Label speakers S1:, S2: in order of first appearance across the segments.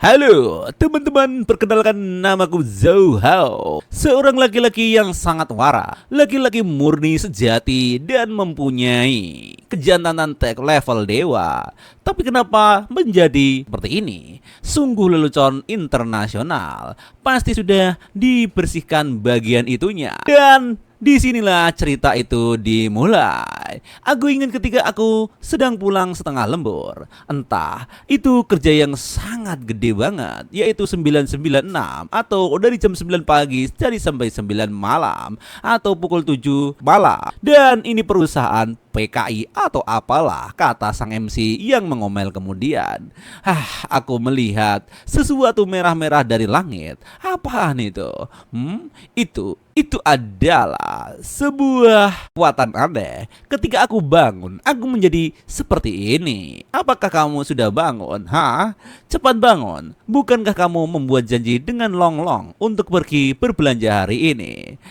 S1: Halo teman-teman, perkenalkan namaku Zhou Hao. Seorang laki-laki yang sangat waras, laki-laki murni sejati dan mempunyai kejantanan tag level dewa. Tapi kenapa menjadi seperti ini? Sungguh lelucon internasional. Pasti sudah dibersihkan bagian itunya. Dan disinilah cerita itu dimulai. Aku ingin ketika aku sedang pulang setengah lembur. Entah, itu kerja yang sangat gede banget, yaitu 996 atau dari jam 9 pagi jadi sampai 9 malam atau pukul 7 malam. Dan ini perusahaan PKI atau apalah kata sang MC yang mengomel kemudian. Aku melihat sesuatu merah-merah dari langit. Apaan itu? Itu adalah sebuah kekuatan aneh. Ketika aku bangun, aku menjadi seperti ini. Apakah kamu sudah bangun? Cepat bangun. Bukankah kamu membuat janji dengan Long untuk pergi berbelanja hari ini?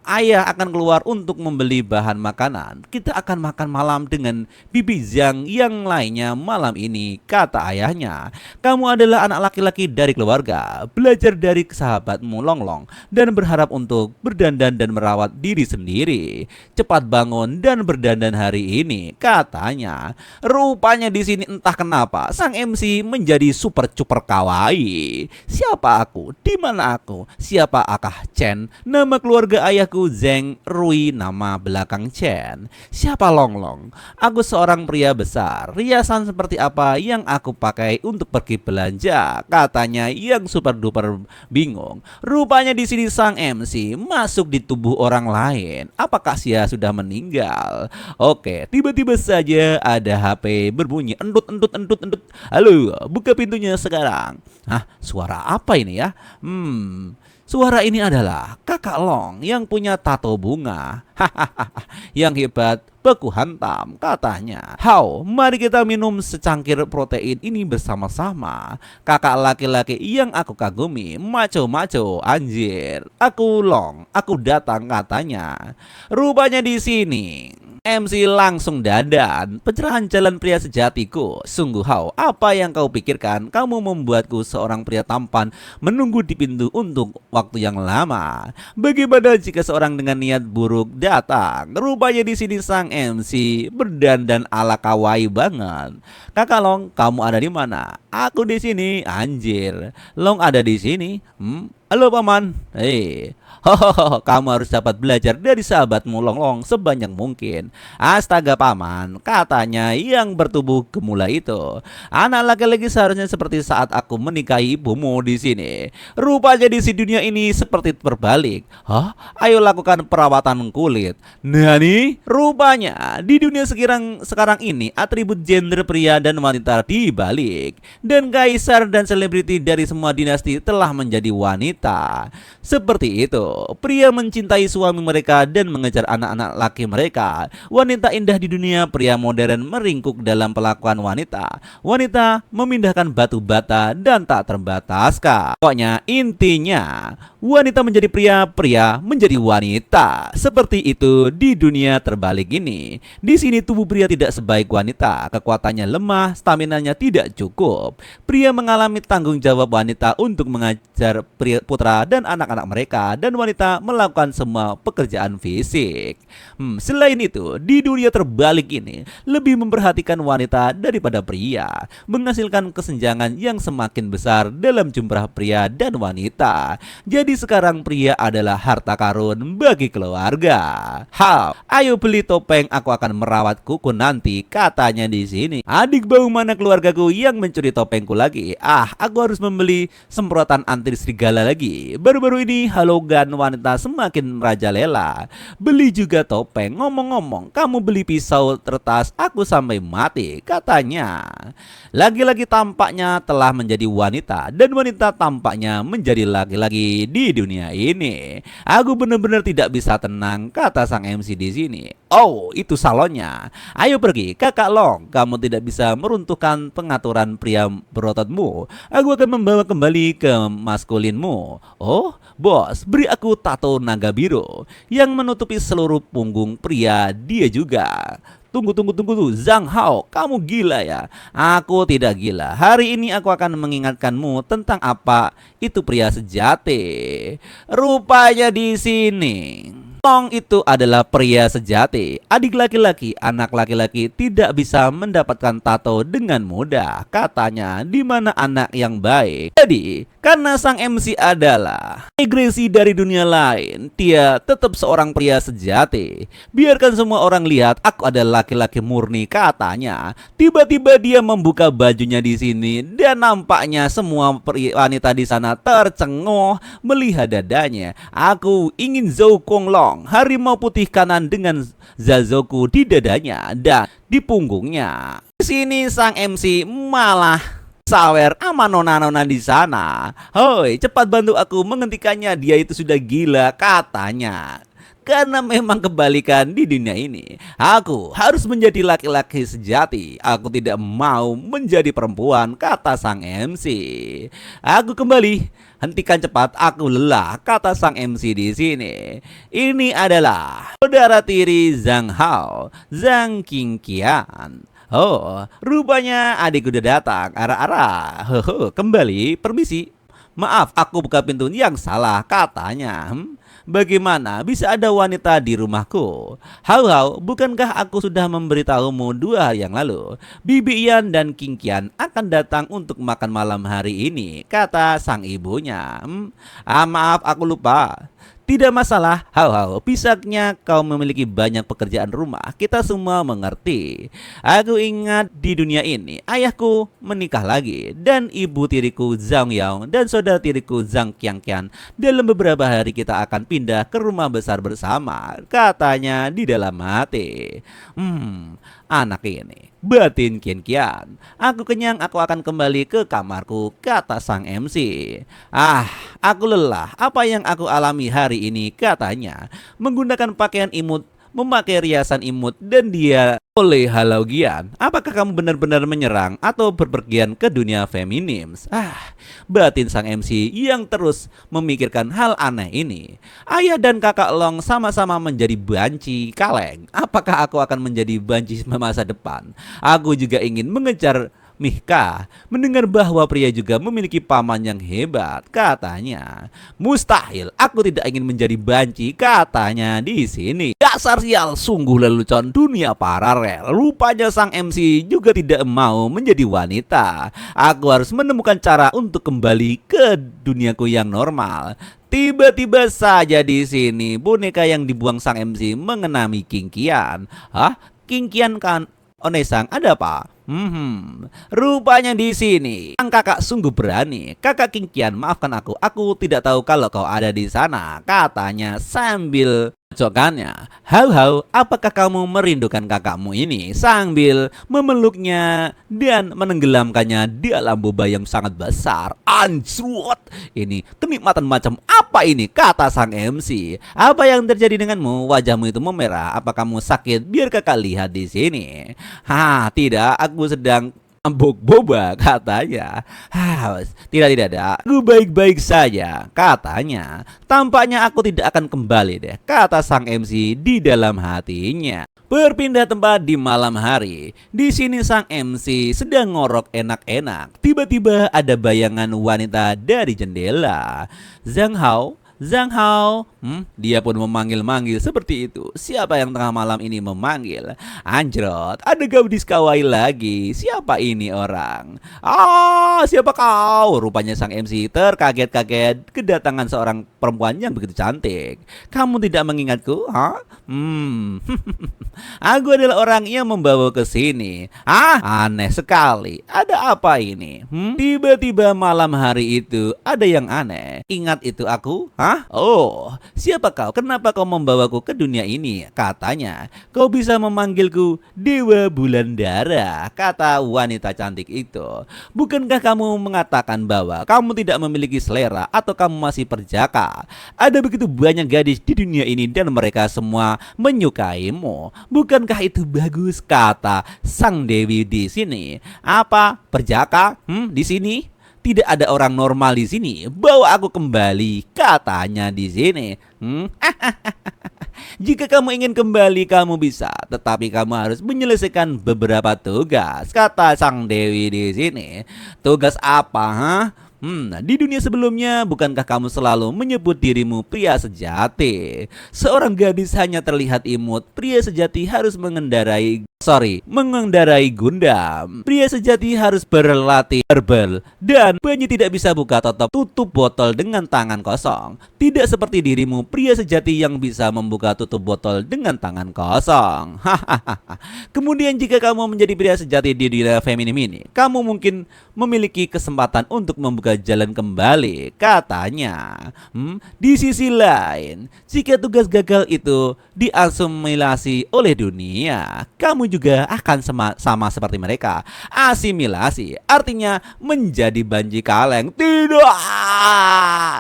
S1: Ayah akan keluar untuk membeli bahan makanan. Kita akan makan malam dengan Bibi Zhang yang lainnya malam ini, kata ayahnya. Kamu adalah anak laki-laki dari keluarga. Belajar dari sahabatmu Long dan berharap untuk berdandan dan merawat diri sendiri. Cepat bangun dan berdandan hari ini, katanya. Rupanya di sini entah kenapa sang MC menjadi super kawaii. Siapa aku? Di mana aku? Siapa akah Chen? Nama keluarga ayahku Zheng Rui, nama belakang Chen. Siapa Long? Aku seorang pria besar. Riasan seperti apa yang aku pakai untuk pergi belanja? Katanya yang super duper bingung. Rupanya di sini sang MC masuk di tubuh orang lain. Apakah dia sudah meninggal? Oke, tiba-tiba saja ada HP berbunyi endut. Halo, buka pintunya sekarang. Suara apa ini ya? Suara ini adalah kakak Long yang punya tato bunga. Yang hebat, baku hantam, katanya. Mari kita minum secangkir protein ini bersama-sama. Kakak laki-laki yang aku kagumi, maco anjir. Aku Long, aku datang, katanya. Rupanya di sini MC langsung dandan. Pencerahan jalan pria sejatiku. Sungguh apa yang kau pikirkan? Kamu membuatku seorang pria tampan menunggu di pintu untuk waktu yang lama. Bagaimana jika seorang dengan niat buruk datang? Rupanya di sini sang MC berdandan ala kawaii banget. Kakak Long, kamu ada di mana? Aku di sini, anjir. Long ada di sini. Halo paman. Kamu harus dapat belajar dari sahabatmu Long sebanyak mungkin. Astaga paman, katanya yang bertubuh gemula itu. Anak laki-laki seharusnya seperti saat aku menikahi ibumu di sini. Rupanya di dunia ini seperti terbalik. Ayo lakukan perawatan kulit. Nani? Rupanya di dunia sekarang ini atribut gender pria dan wanita dibalik. Dan kaisar dan selebriti dari semua dinasti telah menjadi wanita. Seperti itu, pria mencintai suami mereka dan mengejar anak-anak laki mereka. Wanita indah di dunia, pria modern meringkuk dalam pelakuan wanita. Wanita memindahkan batu bata dan tak terbataskan. Pokoknya intinya, wanita menjadi pria, pria menjadi wanita. Seperti itu di dunia terbalik ini. Di sini tubuh pria tidak sebaik wanita, kekuatannya lemah, staminanya tidak cukup. Pria mengalami tanggung jawab wanita untuk mengajar putra dan anak-anak mereka, dan wanita melakukan semua pekerjaan fisik. Selain itu, di dunia terbalik ini lebih memperhatikan wanita daripada pria, menghasilkan kesenjangan yang semakin besar dalam jumlah pria dan wanita. Jadi sekarang pria adalah harta karun bagi keluarga. Ayo beli topeng, aku akan merawat kuku nanti, katanya di sini. Adik bau mana keluargaku yang mencuri topengku lagi? Aku harus membeli semprotan anti serigala lagi. Baru-baru ini halogan wanita semakin merajalela. Beli juga topeng. Ngomong-ngomong, kamu beli pisau tertas aku sampai mati, katanya. Laki-laki tampaknya telah menjadi wanita, dan wanita tampaknya menjadi laki-laki di dunia ini. Aku benar-benar tidak bisa tenang, kata sang MC di sini. Itu salonnya. Ayo pergi, kakak Long. Kamu tidak bisa meruntuhkan pengaturan pria berototmu. Aku akan membawa kembali ke maskulinmu. Bos, beri beri aku tato naga biru yang menutupi seluruh punggung pria dia juga. Tunggu tuh, Zhang Hao, kamu gila ya? Aku tidak gila. Hari ini aku akan mengingatkanmu tentang apa itu pria sejati. Rupanya di sini Long itu adalah pria sejati. Adik laki-laki, anak laki-laki tidak bisa mendapatkan tato dengan mudah. Katanya, di mana anak yang baik. Jadi, karena sang MC adalah migrasi dari dunia lain, dia tetap seorang pria sejati. Biarkan semua orang lihat aku adalah laki-laki murni, katanya. Tiba-tiba dia membuka bajunya di sini dan nampaknya semua wanita di sana tercenguh melihat dadanya. Aku ingin Zhou Konglong, harimau putih kanan dengan Zazoku di dadanya dan di punggungnya. Di sini sang MC malah sawer sama nona-nona di sana. Hoi, cepat bantu aku menghentikannya. Dia itu sudah gila, katanya. Karena memang kebalikan di dunia ini. Aku harus menjadi laki-laki sejati. Aku tidak mau menjadi perempuan, kata sang MC. Aku kembali. Hentikan cepat, aku lelah, kata sang MC di sini. Ini adalah saudara tiri Zhang Hao, Zhang Qingqian. Oh, rupanya adik udah datang. Ara-ara. Kembali, permisi. Maaf, aku buka pintu yang salah, katanya. Bagaimana bisa ada wanita di rumahku? Hao, bukankah aku sudah memberitahumu 2 hari yang lalu? Bibi Yan dan Qingqian akan datang untuk makan malam hari ini, kata sang ibunya. Maaf, aku lupa. Tidak masalah, Hao, pisaknya kau memiliki banyak pekerjaan rumah. Kita semua mengerti. Aku ingat di dunia ini ayahku menikah lagi dan ibu tiriku Zhang Yao dan saudara tiriku Zhang Qiangqian. Dalam beberapa hari kita akan pindah ke rumah besar bersama, katanya di dalam hati. Anak ini batin Qingqian. Aku kenyang, aku akan kembali ke kamarku, kata sang MC. Aku lelah. Apa yang aku alami hari ini, katanya. Menggunakan pakaian imut, memakai riasan imut, dan dia oleh halaugian. Apakah kamu benar-benar menyerang atau berpergian ke dunia feminim? Batin sang MC yang terus memikirkan hal aneh ini. Ayah dan kakak Long sama-sama menjadi banci kaleng. Apakah aku akan menjadi banci masa depan? Aku juga ingin mengejar Mihka. Mendengar bahwa pria juga memiliki paman yang hebat, katanya. Mustahil, aku tidak ingin menjadi banci, katanya di sini. Dasar sial, sungguh lelucon dunia paralel. Rupanya sang MC juga tidak mau menjadi wanita. Aku harus menemukan cara untuk kembali ke duniaku yang normal. Tiba-tiba saja di sini boneka yang dibuang sang MC mengenami Qingqian. Qingqian kan? Onesang, ada apa? Rupanya di sini. Sang kakak sungguh berani. Kakak Qingqian, maafkan aku tidak tahu kalau kau ada di sana, katanya sambil cokannya. Hao, apakah kamu merindukan kakakmu ini? Sambil memeluknya dan menenggelamkannya di dalam boba yang sangat besar. Anjrot, ini kenikmatan macam apa ini, kata sang MC. Apa yang terjadi denganmu? Wajahmu itu memerah. Apa kamu sakit? Biar kakak lihat di sini. Tidak, aku sedang ambok boba, katanya. Tidak ada. Aku baik-baik saja, katanya. Tampaknya aku tidak akan kembali deh, kata sang MC di dalam hatinya. Berpindah tempat di malam hari. Di sini sang MC sedang ngorok enak-enak. Tiba-tiba ada bayangan wanita dari jendela. Zhang Hao, dia pun memanggil-manggil seperti itu. Siapa yang tengah malam ini memanggil? Anjrot, ada gadis kawaii lagi. Siapa ini orang? Siapa kau? Rupanya sang MC terkaget-kaget kedatangan seorang perempuan yang begitu cantik. Kamu tidak mengingatku? Aku adalah orang yang membawa ke sini. Aneh sekali. Ada apa ini? Tiba-tiba malam hari itu ada yang aneh. Ingat itu aku? Siapa kau? Kenapa kau membawaku ke dunia ini? Katanya, kau bisa memanggilku Dewa Bulan Dara, kata wanita cantik itu. Bukankah kamu mengatakan bahwa kamu tidak memiliki selera atau kamu masih perjaka? Ada begitu banyak gadis di dunia ini dan mereka semua menyukaimu. Bukankah itu bagus? Kata sang dewi di sini. Apa? Perjaka? Di sini? tidak ada orang normal di sini. Bawa aku kembali, katanya di sini. Jika kamu ingin kembali, kamu bisa, tetapi kamu harus menyelesaikan beberapa tugas, kata sang dewi di sini. Tugas apa, ha? Di dunia sebelumnya, bukankah kamu selalu menyebut dirimu pria sejati? Seorang gadis hanya terlihat imut. Pria sejati harus mengendarai Gundam. Pria sejati harus berlatih herbal, dan banyi tidak bisa buka tutup botol dengan tangan kosong. Tidak seperti dirimu, pria sejati yang bisa membuka tutup botol dengan tangan kosong. Kemudian jika kamu menjadi pria sejati di dunia feminim ini, kamu mungkin memiliki kesempatan untuk membuka jalan kembali, katanya. Di sisi lain, jika tugas gagal itu diasimilasi oleh dunia, kamu juga akan sama seperti mereka. Asimilasi artinya menjadi banji kaleng. Tidak,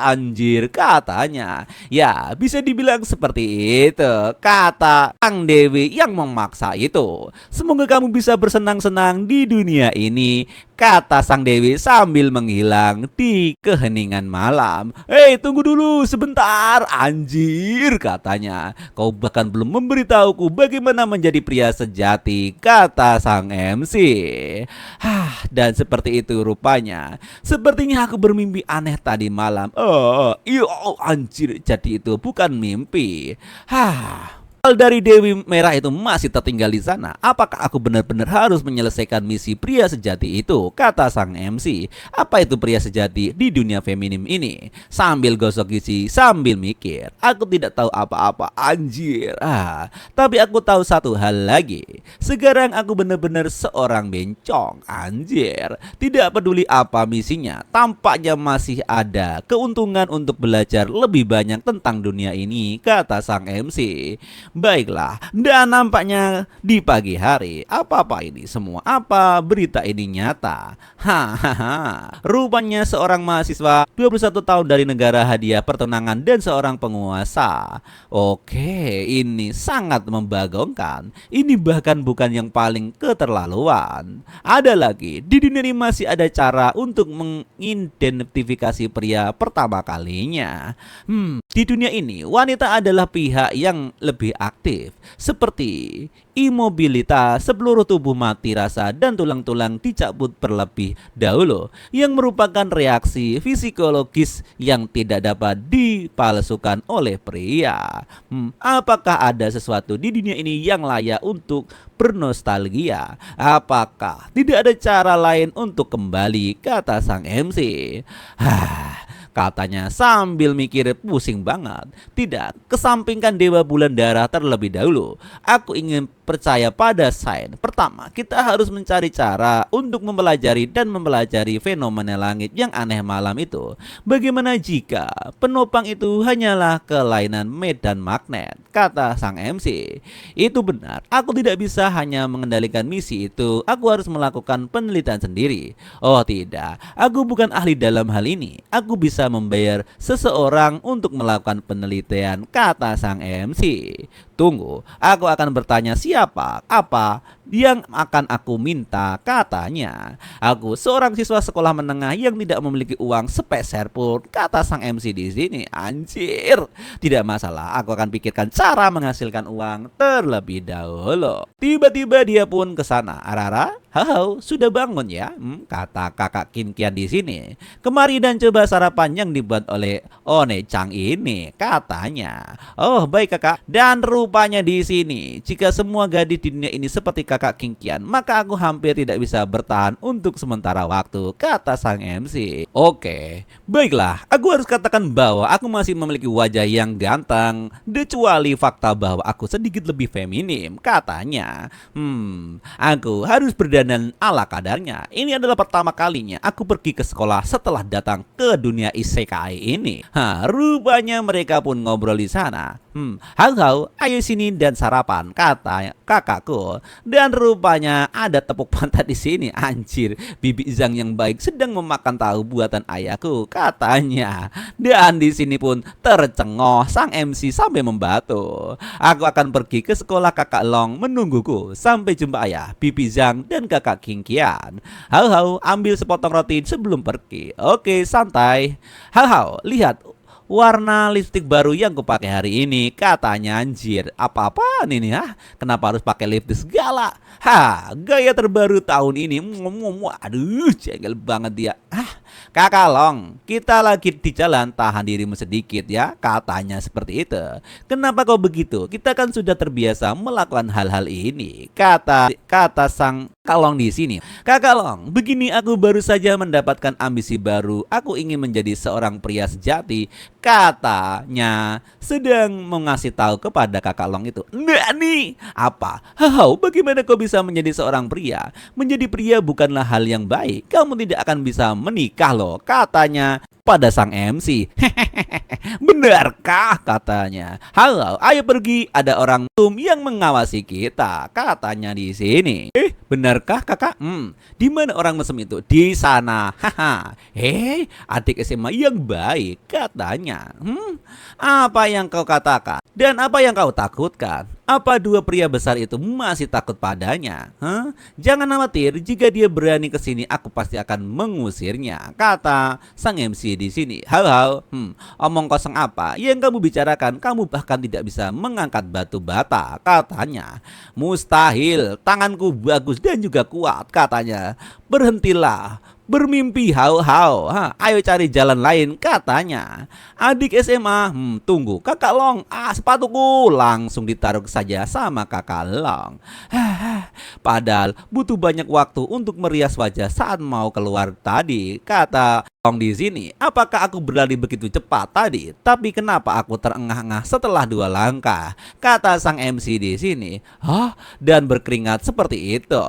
S1: anjir, katanya. Ya, bisa dibilang seperti itu, kata sang dewi yang memaksa itu. Semoga kamu bisa bersenang-senang di dunia ini, kata sang dewi sambil menghilang di keheningan malam. Hei, tunggu dulu sebentar, anjir, katanya. Kau bahkan belum memberitahuku bagaimana menjadi pria sejati, kata sang MC. Dan seperti itu rupanya. Sepertinya aku bermimpi aneh tadi malam. Anjir, jadi itu bukan mimpi. Dari Dewi Merah itu masih tertinggal di sana. Apakah aku benar-benar harus menyelesaikan misi pria sejati itu, kata sang MC. Apa itu pria sejati di dunia feminim ini? Sambil gosok gigi, sambil mikir. Aku tidak tahu apa-apa, anjir. Tapi aku tahu satu hal lagi. Sekarang aku benar-benar seorang bencong, anjir. Tidak peduli apa misinya, tampaknya masih ada keuntungan untuk belajar lebih banyak tentang dunia ini, kata sang MC. Baiklah, dan nampaknya di pagi hari, apa ini semua? Apa berita ini nyata? Rupanya seorang mahasiswa 21 tahun dari negara hadiah pertunangan dan seorang penguasa. Oke, ini sangat membagongkan. Ini bahkan bukan yang paling keterlaluan. Ada lagi, di dunia ini masih ada cara untuk mengidentifikasi pria pertama kalinya. Di dunia ini, wanita adalah pihak yang lebih aktif, seperti imobilitas, seluruh tubuh mati rasa dan tulang-tulang dicabut terlebih dahulu, yang merupakan reaksi fisiologis yang tidak dapat dipalsukan oleh pria. Apakah ada sesuatu di dunia ini yang layak untuk bernostalgia? Apakah tidak ada cara lain untuk kembali, kata sang MC. Katanya sambil mikir pusing banget. Tidak, kesampingkan Dewa Bulan Darah terlebih dahulu. Aku ingin percaya pada sains. Pertama, kita harus mencari cara untuk mempelajari fenomena langit yang aneh malam itu. Bagaimana jika penopang itu hanyalah kelainan medan magnet, kata sang MC. Itu benar, aku tidak bisa hanya mengendalikan misi itu. Aku harus melakukan penelitian sendiri. Oh tidak, aku bukan ahli dalam hal ini. Aku bisa membayar seseorang untuk melakukan penelitian, kata sang MC. Tunggu, aku akan bertanya siapa, apa yang akan aku minta, katanya. Aku seorang siswa sekolah menengah yang tidak memiliki uang sepeser pun, kata sang MC di sini. Anjir, tidak masalah, aku akan pikirkan cara menghasilkan uang terlebih dahulu. Tiba-tiba dia pun ke sana. Arara, halo, sudah bangun ya? Kata kakak Kinkian di sini. Kemari dan coba sarapan yang dibuat oleh One-chan ini, katanya. Oh baik kakak. Dan rupanya di sini, jika semua gadis di dunia ini seperti kakak Kinkian, maka aku hampir tidak bisa bertahan untuk sementara waktu, kata sang MC. Oke, baiklah, aku harus katakan bahwa aku masih memiliki wajah yang ganteng, kecuali fakta bahwa aku sedikit lebih feminim, katanya. Aku harus berdandan ala kadarnya. Ini adalah pertama kalinya aku pergi ke sekolah setelah datang ke dunia isekai ini. Rupanya mereka pun ngobrol di sana. Hau-hau, ayo sini dan sarapan, kata kakakku. Dan rupanya ada tepuk pantat di sini. Anjir, Bibi Zhang yang baik sedang memakan tahu buatan ayahku, katanya. Dan di sini pun tercengoh sang MC sampai membatu. Aku akan pergi ke sekolah kakak Long menungguku. Sampai jumpa ayah, Bibi Zhang dan kakak King Qian. Hau-hau, ambil sepotong roti sebelum pergi. Oke, santai. Hau-hau, lihat warna lipstik baru yang kupakai hari ini, katanya. Anjir, apa-apaan ini kenapa harus pakai lipstik segala? Gaya terbaru tahun ini. Aduh, jengkel banget dia. Kakak Long, kita lagi di jalan, tahan dirimu sedikit ya, katanya seperti itu. Kenapa kau begitu? Kita kan sudah terbiasa melakukan hal-hal ini, kata sang Kalong di sini. Kakak Long, begini, aku baru saja mendapatkan ambisi baru. Aku ingin menjadi seorang pria sejati, katanya sedang mengasih tahu kepada kakak Long itu. Nggak nih, apa? Bagaimana kau bisa menjadi seorang pria? Menjadi pria bukanlah hal yang baik. Kamu tidak akan bisa menikah loh, katanya pada sang MC. Benarkah, katanya. Halo, ayo pergi, ada orang yang mengawasi kita, katanya di sini. Benarkah kakak? Di mana orang mesum itu? Di sana. Adik SMA yang baik, katanya. Apa yang kau katakan? Dan apa yang kau takutkan? Apa dua pria besar itu masih takut padanya? Jangan khawatir, jika dia berani ke sini, aku pasti akan mengusirnya, kata sang MC di sini. Hau, omong kosong apa yang kamu bicarakan? Kamu bahkan tidak bisa mengangkat batu bata, katanya. Mustahil, tanganku bagus dan juga kuat, katanya. Berhentilah bermimpi, hau. Ayo cari jalan lain, katanya. Adik SMA, tunggu kakak Long, sepatuku, langsung ditaruh saja sama kakak Long. Padahal butuh banyak waktu untuk merias wajah saat mau keluar tadi, kata Long di sini. Apakah aku berlari begitu cepat tadi? Tapi kenapa aku terengah-engah setelah 2 langkah? Kata sang MC di sini. Dan berkeringat seperti itu.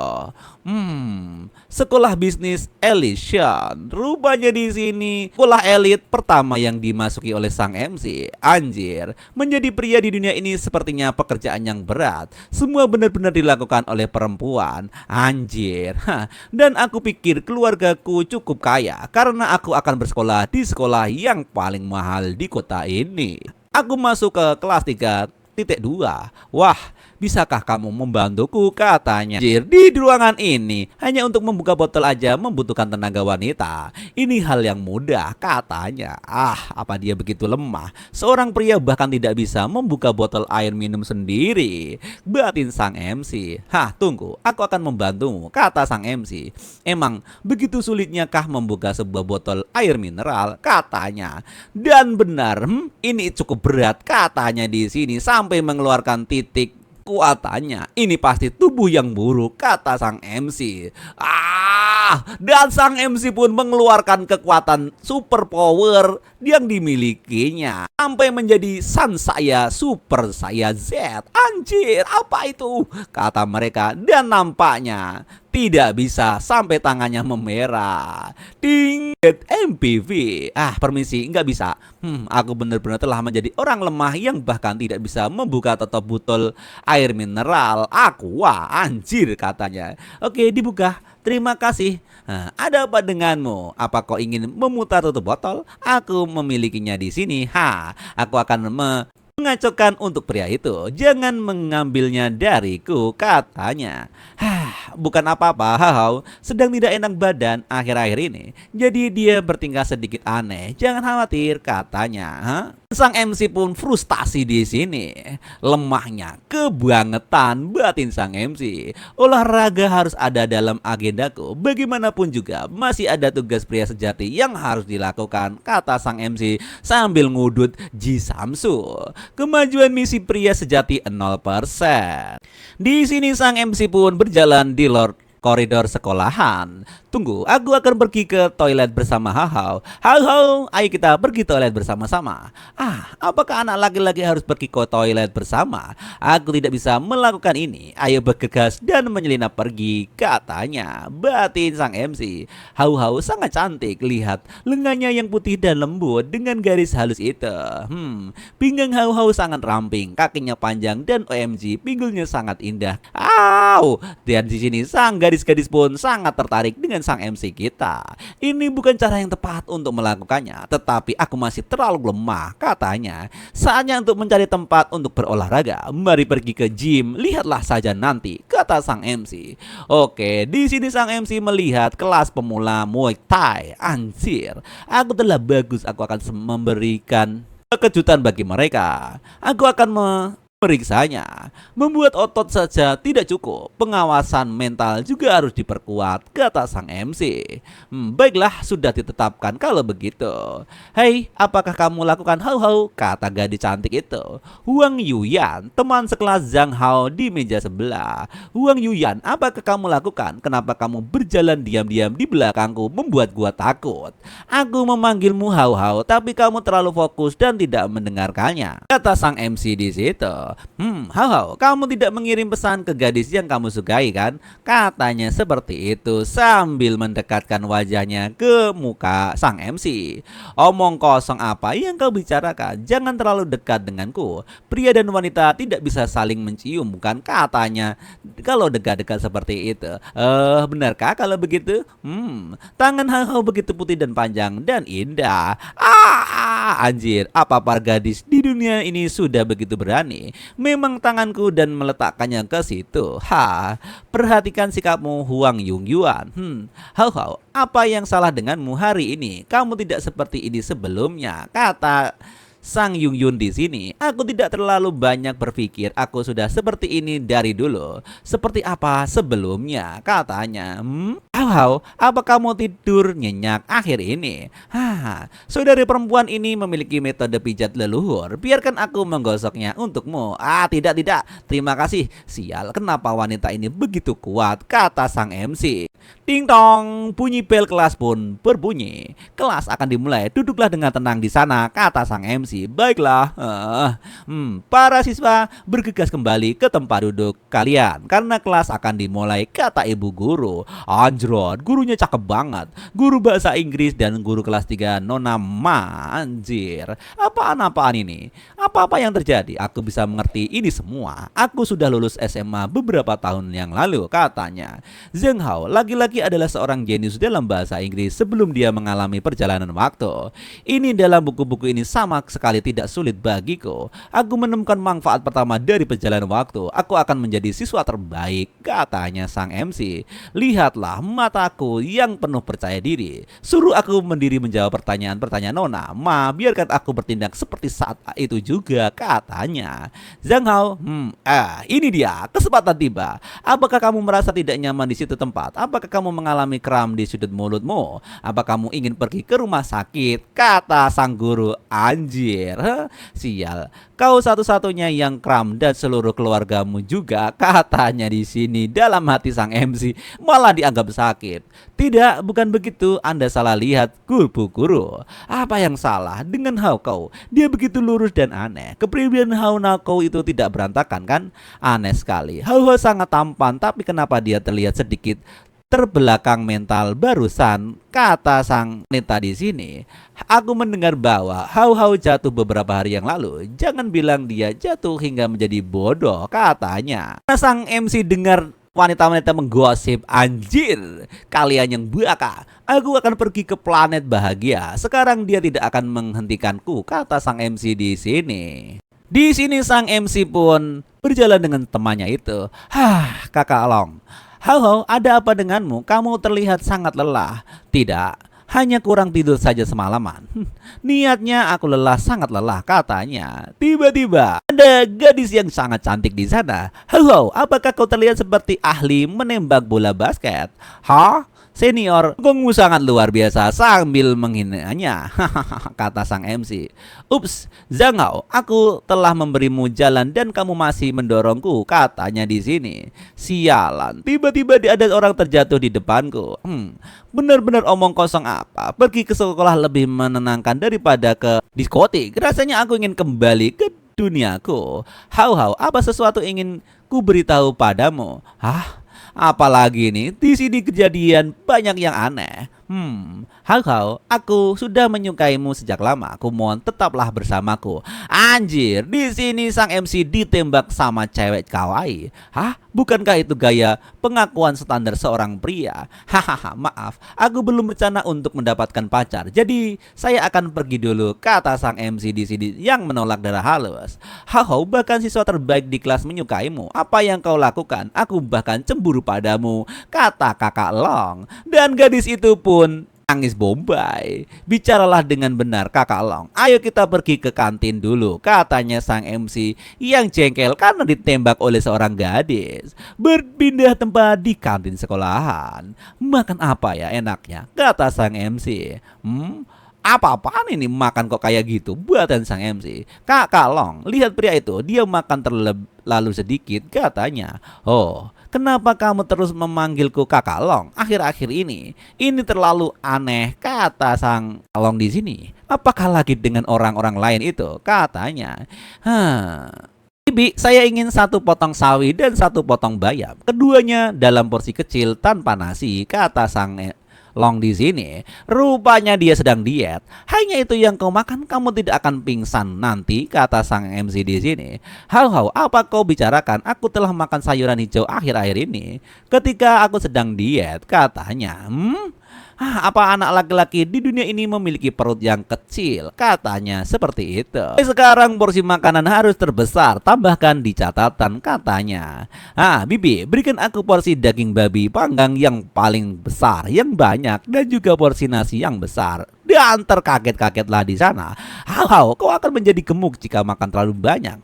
S1: Sekolah bisnis Elysian. Rupanya di sini sekolah elit pertama yang dimasuki oleh sang MC. Anjir, menjadi pria di dunia ini sepertinya pekerjaan yang berat. Semua benar-benar dilakukan oleh perempuan. Anjir. Dan aku pikir keluargaku cukup kaya karena aku akan bersekolah di sekolah yang paling mahal di kota ini. Aku masuk ke kelas 3.2. Wah, bisakah kamu membantuku, katanya. Di ruangan ini hanya untuk membuka botol aja membutuhkan tenaga wanita. Ini hal yang mudah, katanya. Apa dia begitu lemah? Seorang pria bahkan tidak bisa membuka botol air minum sendiri, batin sang MC. Tunggu, aku akan membantumu, kata sang MC. Emang begitu sulitnya kah membuka sebuah botol air mineral, katanya. Dan benar, ini cukup berat, katanya di sini, sampai mengeluarkan titik kuatannya. Ini pasti tubuh yang buruk, kata sang MC. Dan sang MC pun mengeluarkan kekuatan super power yang dimilikinya sampai menjadi Sansaya Super Saya Z. Anjir, apa itu? Kata mereka. Dan nampaknya tidak bisa sampai tangannya memerah. Ding, MPV. Permisi, nggak bisa. Aku benar-benar telah menjadi orang lemah yang bahkan tidak bisa membuka tutup botol air mineral. Anjir, katanya. Oke, dibuka. Terima kasih. Ada apa denganmu? Apa kau ingin memutar tutup botol? Aku memilikinya di sini. Aku akan mengacaukan untuk pria itu. Jangan mengambilnya dariku, katanya. Bukan apa-apa, sedang tidak enak badan akhir-akhir ini. Jadi dia bertingkah sedikit aneh. Jangan khawatir, katanya. Sang MC pun frustasi di sini. Lemahnya kebangetan, batin sang MC. Olahraga harus ada dalam agendaku. Bagaimanapun juga masih ada tugas pria sejati yang harus dilakukan, kata sang MC sambil ngudut Ji Samsu. Kemajuan misi pria sejati 0%. Di sini sang MC pun berjalan di Lord koridor sekolahan. Tunggu, aku akan pergi ke toilet bersama Hao Hao. Hao Hao, ayo kita pergi toilet bersama-sama. Apakah anak laki-laki harus pergi ke toilet bersama? Aku tidak bisa melakukan ini. Ayo bergegas dan menyelinap pergi, katanya. Batin sang MC. Hao Hao sangat cantik, lihat lengannya yang putih dan lembut dengan garis halus itu. Pinggang Hao Hao sangat ramping, kakinya panjang dan OMG, pinggulnya sangat indah. Dan di sini sang gadis-gadis pun sangat tertarik dengan sang MC kita. Ini bukan cara yang tepat untuk melakukannya, tetapi aku masih terlalu lemah, katanya. Saatnya untuk mencari tempat untuk berolahraga. Mari pergi ke gym, lihatlah saja nanti, kata sang MC. Oke, di sini sang MC melihat kelas pemula Muay Thai. Anjir, aku telah bagus, aku akan memberikan kejutan bagi mereka. Aku akan meriksanya. Membuat otot saja tidak cukup, pengawasan mental juga harus diperkuat, kata sang MC. Baiklah, sudah ditetapkan kalau begitu. Hei, apakah kamu lakukan Hao Hao? Kata gadis cantik itu. Huang Yuyan, teman sekelas Zhang Hao di meja sebelah. Huang Yuyan, apakah kamu lakukan? Kenapa kamu berjalan diam-diam di belakangku, membuat gua takut? Aku memanggilmu Hao Hao, tapi kamu terlalu fokus dan tidak mendengarkannya, kata sang MC di situ. Hao Hao, kamu tidak mengirim pesan ke gadis yang kamu sukai kan? Katanya seperti itu sambil mendekatkan wajahnya ke muka sang MC. Omong kosong apa yang kau bicarakan? Jangan terlalu dekat denganku. Pria dan wanita tidak bisa saling mencium, bukan? Katanya kalau dekat-dekat seperti itu. Benarkah kalau begitu? Tangan Hao Hao begitu putih dan panjang dan indah. Anjir, apa para gadis di dunia ini sudah begitu berani memang tanganku dan meletakkannya ke situ. Perhatikan sikapmu, Huang Yuan. Hao Hao, apa yang salah denganmu hari ini? Kamu tidak seperti ini sebelumnya, kata sang Yun di sini. Aku tidak terlalu banyak berpikir, aku sudah seperti ini dari dulu. Seperti apa sebelumnya, katanya. Hao Hao, apa kamu tidur nyenyak akhir ini? Saudari perempuan ini memiliki metode pijat leluhur. Biarkan aku menggosoknya untukmu. Tidak. Terima kasih. Sial, kenapa wanita ini begitu kuat, kata sang MC. Ting tong, bunyi bel kelas pun berbunyi. Kelas akan dimulai. Duduklah dengan tenang di sana, kata sang MC. Baiklah. Para siswa bergegas kembali ke tempat duduk kalian karena kelas akan dimulai, kata ibu guru. Anjrot, gurunya cakep banget. Guru bahasa Inggris dan guru kelas 3 Nona Ma. Anjir, apaan ini? Apa yang terjadi? Aku bisa mengerti ini semua. Aku sudah lulus SMA beberapa tahun yang lalu, katanya. Zhang Hao laki-laki adalah seorang jenius dalam bahasa Inggris sebelum dia mengalami perjalanan waktu. Ini dalam buku-buku ini sama sekali tidak sulit bagiku. Aku menemukan manfaat pertama dari perjalanan waktu. Aku akan menjadi siswa terbaik, katanya sang MC. Lihatlah mataku yang penuh percaya diri. Suruh aku mendiri menjawab pertanyaan-pertanyaan Nona Ma. Biarkan aku bertindak seperti saat itu juga, katanya. Zhang Hao, ini dia, kesempatan tiba. Apakah kamu merasa tidak nyaman di situ tempat? Apakah kamu mengalami kram di sudut mulutmu? Apa kamu ingin pergi ke rumah sakit? Kata sang guru. Anjir, sial. Kau satu-satunya yang kram dan seluruh keluargamu juga, katanya di sini. Dalam hati sang MC malah dianggap sakit. Tidak, bukan begitu. Anda salah lihat, guru. Apa yang salah dengan Hao Hao? Dia begitu lurus dan aneh. Kepribadian Hao Hao itu tidak berantakan kan? Aneh sekali. Hao Hao sangat tampan, tapi kenapa dia terlihat sedikit terbelakang mental barusan, kata sang wanita di sini. Aku mendengar bahwa Hao Hao jatuh beberapa hari yang lalu. Jangan bilang dia jatuh hingga menjadi bodoh, katanya. Sang MC dengar wanita-wanita menggosip. Anjir, kalian yang baka. Aku akan pergi ke planet bahagia. Sekarang dia tidak akan menghentikanku, kata sang MC di sini. Di sini sang MC pun berjalan dengan temannya itu. Kakak Long. Hao Hao, ada apa denganmu? Kamu terlihat sangat lelah. Tidak, hanya kurang tidur saja semalaman. Niatnya aku lelah, sangat lelah, katanya. Tiba-tiba ada gadis yang sangat cantik di sana. Hao Hao, apakah kau terlihat seperti ahli menembak bola basket? senior, sungguh sangat luar biasa, sambil menghinanya. Kata sang MC. Ups, Zhang Hao, aku telah memberimu jalan dan kamu masih mendorongku, katanya di sini. Sialan, tiba-tiba ada orang terjatuh di depanku. Benar-benar omong kosong apa? Pergi ke sekolah lebih menenangkan daripada ke diskotik. Rasanya aku ingin kembali ke duniaku. Hao, apa sesuatu ingin ku beritahu padamu? Hah? Apalagi nih, di sini kejadian banyak yang aneh. Hao, aku sudah menyukaimu sejak lama. Aku mohon tetaplah bersamaku. Anjir, di sini sang MC ditembak sama cewek kawaii. Hah? Bukankah itu gaya pengakuan standar seorang pria? Hahaha, maaf, aku belum berencana untuk mendapatkan pacar. Jadi saya akan pergi dulu, kata sang MC di sini yang menolak darah halus. Hao, bahkan siswa terbaik di kelas menyukaimu. Apa yang kau lakukan? Aku bahkan cemburu padamu, kata kakak Long. Dan gadis itu pun nangis bombay. Bicaralah dengan benar, kakak Long. Ayo kita pergi ke kantin dulu, katanya sang MC yang jengkel karena ditembak oleh seorang gadis. Berpindah tempat di kantin sekolahan. Makan apa ya enaknya, kata sang MC. Apa-apaan ini makan kok kayak gitu, buatan sang MC. Kakak Long, lihat pria itu, dia makan terlalu sedikit, katanya. Oh, kenapa kamu terus memanggilku kakak Long akhir-akhir ini? Ini terlalu aneh, kata sang Long di sini. Apakah lagi dengan orang-orang lain itu? Katanya. Bibi, saya ingin 1 potong sawi dan 1 potong bayam. Keduanya dalam porsi kecil tanpa nasi, kata sang Long di sini. Rupanya dia sedang diet. Hanya itu yang kau makan, kamu tidak akan pingsan nanti, kata sang MC di sini. Hao, apa kau bicarakan? Aku telah makan sayuran hijau akhir-akhir ini ketika aku sedang diet, katanya. Apa anak laki-laki di dunia ini memiliki perut yang kecil? Katanya seperti itu. Sekarang porsi makanan harus terbesar, tambahkan di catatan, katanya. Bibi, berikan aku porsi daging babi panggang yang paling besar, yang banyak, dan juga porsi nasi yang besar. Dan terkaget-kagetlah di sana. Hao, kau akan menjadi gemuk jika makan terlalu banyak.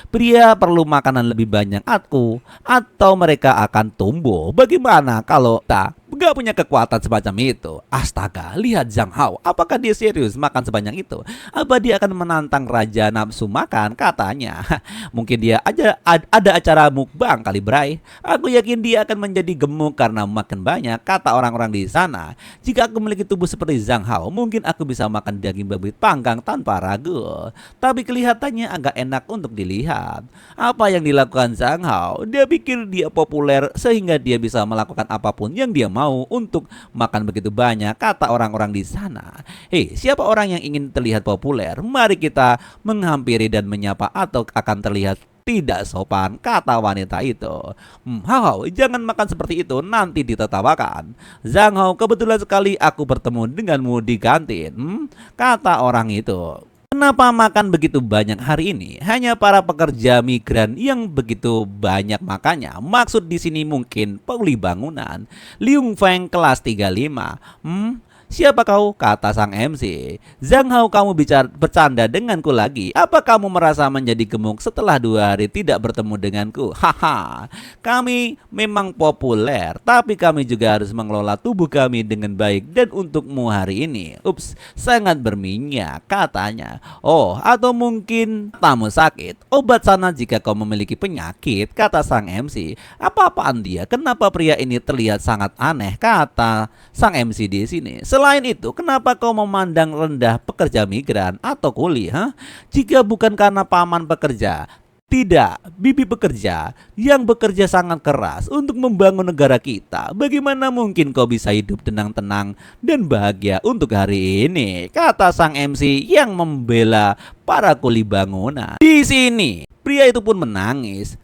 S1: Pria perlu makanan lebih banyak atau mereka akan tumbuh. Bagaimana kalau tak gak punya kekuatan semacam itu? Astaga, lihat Zhang Hao. Apakah dia serius makan sebanyak itu? Apa dia akan menantang raja nafsu makan? Katanya. Mungkin dia ada acara mukbang kali, Bray. Aku yakin dia akan menjadi gemuk karena makan banyak, kata orang-orang di sana. Jika aku memiliki tubuh seperti Zhang Hao, mungkin aku bisa makan daging babi panggang tanpa ragu. Tapi kelihatannya agak enak untuk dilihat. Apa yang dilakukan Zhang Hao? Dia pikir dia populer sehingga dia bisa melakukan apapun yang dia mau untuk makan begitu banyak, kata orang-orang di sana. Siapa orang yang ingin terlihat populer? Mari kita menghampiri dan menyapa atau akan terlihat tidak sopan, kata wanita itu. Hao, jangan makan seperti itu, nanti ditertawakan. Zhang Hao, kebetulan sekali aku bertemu denganmu di kantin, kata orang itu. Kenapa makan begitu banyak hari ini? Hanya para pekerja migran yang begitu banyak makannya. Maksud di sini mungkin puli bangunan. Liung Feng kelas 35. Siapa kau? Kata sang MC. Zhang Hao, kamu bercanda denganku lagi? Apa kamu merasa menjadi gemuk setelah 2 hari tidak bertemu denganku? Kami memang populer, tapi kami juga harus mengelola tubuh kami dengan baik. Dan untukmu hari ini, sangat berminyak, katanya. Atau mungkin tamu sakit. Obat sana jika kau memiliki penyakit, kata sang MC. Apa-apaan dia? Kenapa pria ini terlihat sangat aneh? Kata sang MC di sini. Selain itu, kenapa kau memandang rendah pekerja migran atau kuli? Jika bukan karena paman pekerja, tidak, bibi pekerja yang bekerja sangat keras untuk membangun negara kita. Bagaimana mungkin kau bisa hidup tenang-tenang dan bahagia untuk hari ini? Kata sang MC yang membela para kuli bangunan. Di sini pria itu pun menangis.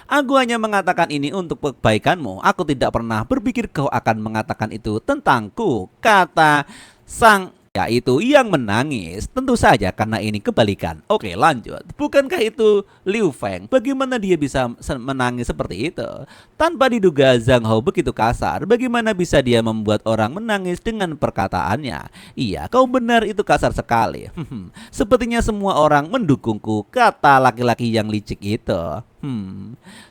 S1: Aku hanya mengatakan ini untuk kebaikanmu. Aku tidak pernah berpikir kau akan mengatakan itu tentangku, kata sang yaitu yang menangis. Tentu saja karena ini kebalikan. Oke, lanjut. Bukankah itu Liu Feng? Bagaimana dia bisa menangis seperti itu? Tanpa diduga Zhang Hao begitu kasar. Bagaimana bisa dia membuat orang menangis dengan perkataannya? Iya, kau benar, itu kasar sekali. Sepertinya semua orang mendukungku, kata laki-laki yang licik itu.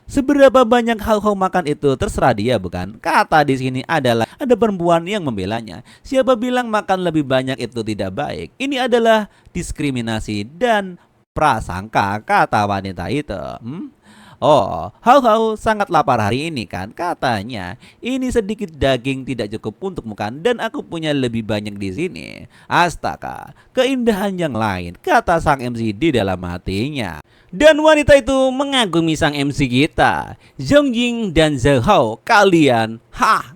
S1: Seberapa banyak Hao Hao makan itu terserah dia, bukan? Kata di sini adalah ada perempuan yang membelanya. Siapa bilang makan lebih banyak itu tidak baik? Ini adalah diskriminasi dan prasangka, kata wanita itu. Oh, Hao Hao sangat lapar hari ini kan? Katanya, ini sedikit daging tidak cukup untuk makan dan aku punya lebih banyak di sini. Astaga, keindahan yang lain, kata sang MC di dalam hatinya. Dan wanita itu mengagumi sang MC kita, Zhong Ying dan Zhao Hao. Kalian,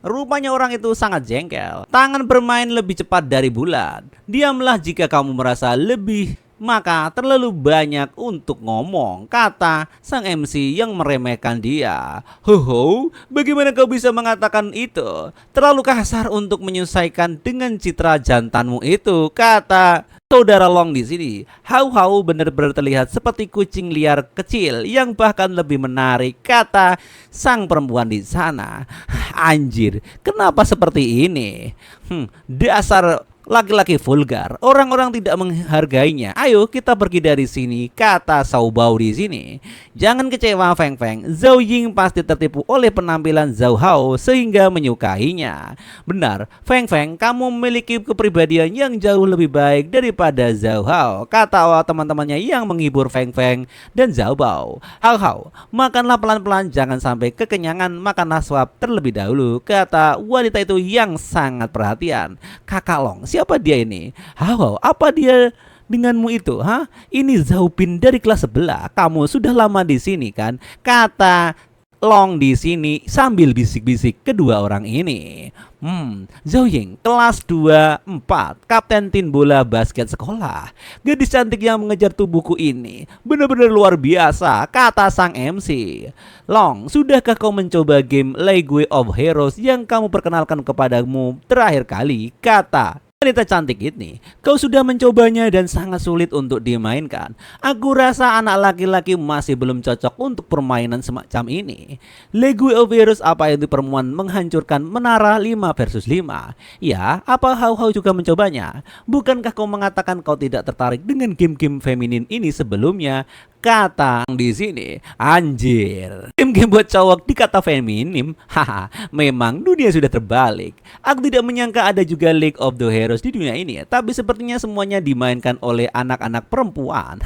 S1: rupanya orang itu sangat jengkel. Tangan bermain lebih cepat dari bulan. Diamlah jika kamu merasa lebih, maka terlalu banyak untuk ngomong, kata sang MC yang meremehkan dia. Hoho, bagaimana kau bisa mengatakan itu? Terlalu kasar untuk menyesuaikan dengan citra jantanmu itu, kata saudara Long di sini. Hao Hao benar-benar terlihat seperti kucing liar kecil yang bahkan lebih menarik, kata sang perempuan di sana. Anjir, kenapa seperti ini? Dasar laki-laki vulgar, orang-orang tidak menghargainya. Ayo kita pergi dari sini, kata Xiao Bao di sini. Jangan kecewa Feng Feng, Zhao Ying pasti tertipu oleh penampilan Zhao Hao sehingga menyukainya. Benar, Feng Feng, kamu memiliki kepribadian yang jauh lebih baik daripada Zhao Hao, kata teman-temannya yang menghibur Feng Feng dan Xiao Bao. Hao Hao, makanlah pelan-pelan, jangan sampai kekenyangan, makanlah suap terlebih dahulu, kata wanita itu yang sangat perhatian. Kakak Long, siapa dia ini? Hao, apa dia denganmu itu? Ini Zhao Bin dari kelas sebelah. Kamu sudah lama di sini kan? Kata Long di sini sambil bisik-bisik kedua orang ini. Zhao Ying, kelas 24, kapten tim bola basket sekolah. Gadis cantik yang mengejar tubuhku ini benar-benar luar biasa, kata sang MC. Long, sudahkah kau mencoba game League of Heroes yang kamu perkenalkan kepadamu terakhir kali? Kata wanita cantik ini. Kau sudah mencobanya dan sangat sulit untuk dimainkan. Aku rasa anak laki-laki masih belum cocok untuk permainan semacam ini. League of Heroes apa itu perempuan menghancurkan menara 5 versus 5? Ya, apa Hao Hao juga mencobanya? Bukankah kau mengatakan kau tidak tertarik dengan game-game feminin ini sebelumnya? Kata di sini, anjir, game-game buat cowok dikata feminim. Memang dunia sudah terbalik. Aku tidak menyangka ada juga League of the Heroes di dunia ini, tapi sepertinya semuanya dimainkan oleh anak-anak perempuan.